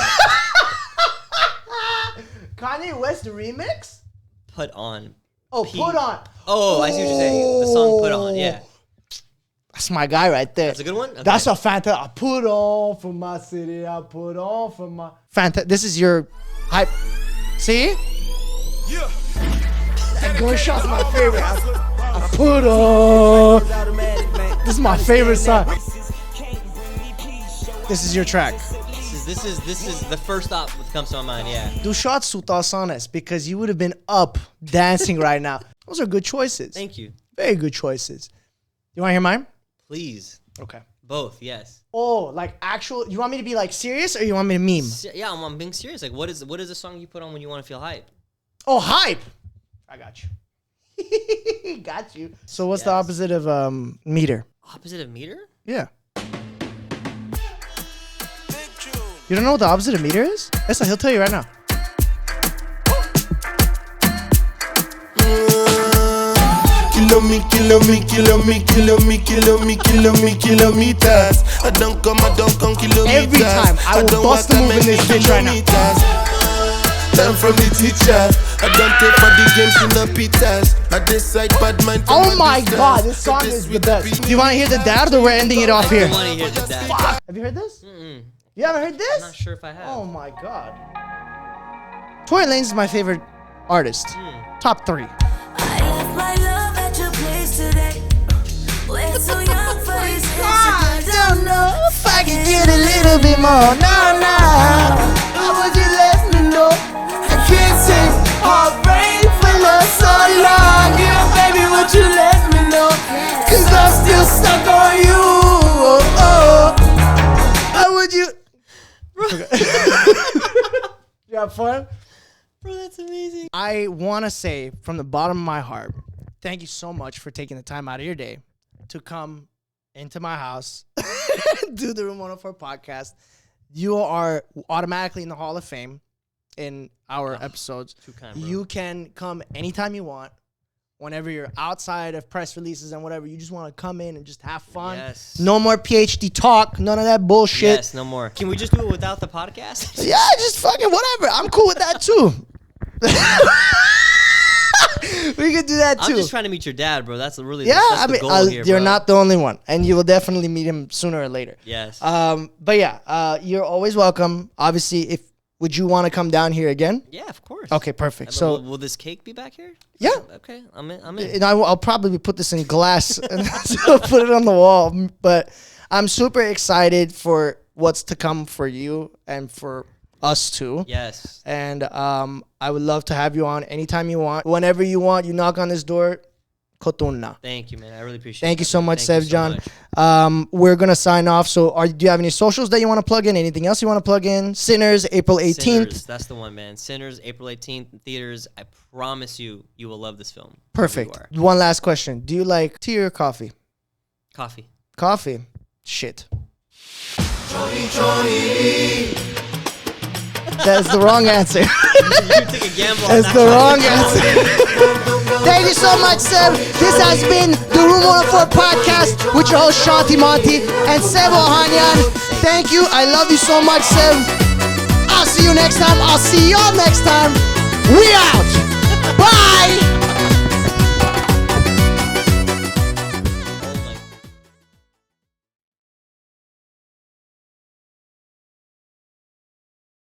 Kanye West remix? Put on. Oh, Put On. Oh, I see what you're saying. The song Put On, yeah. That's my guy right there. That's a good one? Okay. That's a fantastic. I put on for my city. I put on for my... This is your hype. See? Yeah. That gunshot's my favorite. I put on. This is my favorite song. This is your track. This is the first thought that comes to my mind, yeah. Do shots sutasanes because you would have been up dancing right now. Those are good choices. Thank you. Very good choices. You want to hear mine? Please. Okay. Both, yes. Oh, like actual. You want me to be like serious or you want me to meme? Yeah, I'm being serious. Like, what is the song you put on when you want to feel hype? Oh, hype. I got you. Got you. So what's the opposite of meter? Opposite of meter? Yeah. You don't know what the opposite of meter is? Listen, he'll tell you right now. Kilometers. I don't come kilometers. Every time I will bust a move in this bitch right now. Learn from the teacher. I don't take for the games in the pizzas. I decide bad mind. Oh my god, this song is the best. Do you want to hear the dad or we're ending it off here? I want to hear the dad. Have you heard this? Mm-mm. You haven't heard this? I'm not sure if I have. Oh my god. Tory Lanez is my favorite artist. Top 3. I left my love at your place today. We're so young for this. I don't know if I can get a little bit more. No. How would you let me know? I can't say heartbreak for love so long. Yeah, baby, would you let me know? Cause I'm still stuck on you. How would you? You have fun? Bro, that's amazing. I want to say from the bottom of my heart, thank you so much for taking the time out of your day to come into my house, do the Room 104 podcast. You are automatically in the Hall of Fame in our episodes. Too kind, bro. You can come anytime you want. Whenever you're outside of press releases and whatever, you just want to come in and just have fun. Yes. No more PhD talk. None of that bullshit. Yes, no more. Can we just do it without the podcast? Yeah, just fucking whatever. I'm cool with that too. We could do that too. I'm just trying to meet your dad, bro. That's really that's the the goal here, you're bro. not the only one, and you will definitely meet him sooner or later. Yes. But yeah, you're always welcome. Obviously, would you want to come down here again? Yeah, of course. Okay, perfect. But So will this cake be back here? yeah, Okay, I'm in. and I'll probably put this in glass and so put it on the wall. But I'm super excited for what's to come for you and for us too. Yes. And I would love to have you on anytime you want. Whenever you want, you knock on this door. Kotuna. Thank you, man. I really appreciate it. Thank you so much, Thank Sev you so John. much. We're going to sign off. So do you have any socials that you want to plug in? Anything else you want to plug in? Sinners, April 18th. Sinners, that's the one, man. Sinners, April 18th in theaters. I promise you will love this film. Perfect. You are. One last question. Do you like tea or coffee? Coffee. Coffee. Shit. That's the wrong answer. You took a gamble on That's that the one. wrong answer. Thank you so much, Sev. This has been the Room 104 podcast with your host, Shanti Monty and Sev Ohanian. Thank you. I love you so much, Sev. I'll see you next time. I'll see y'all next time. We out. Bye.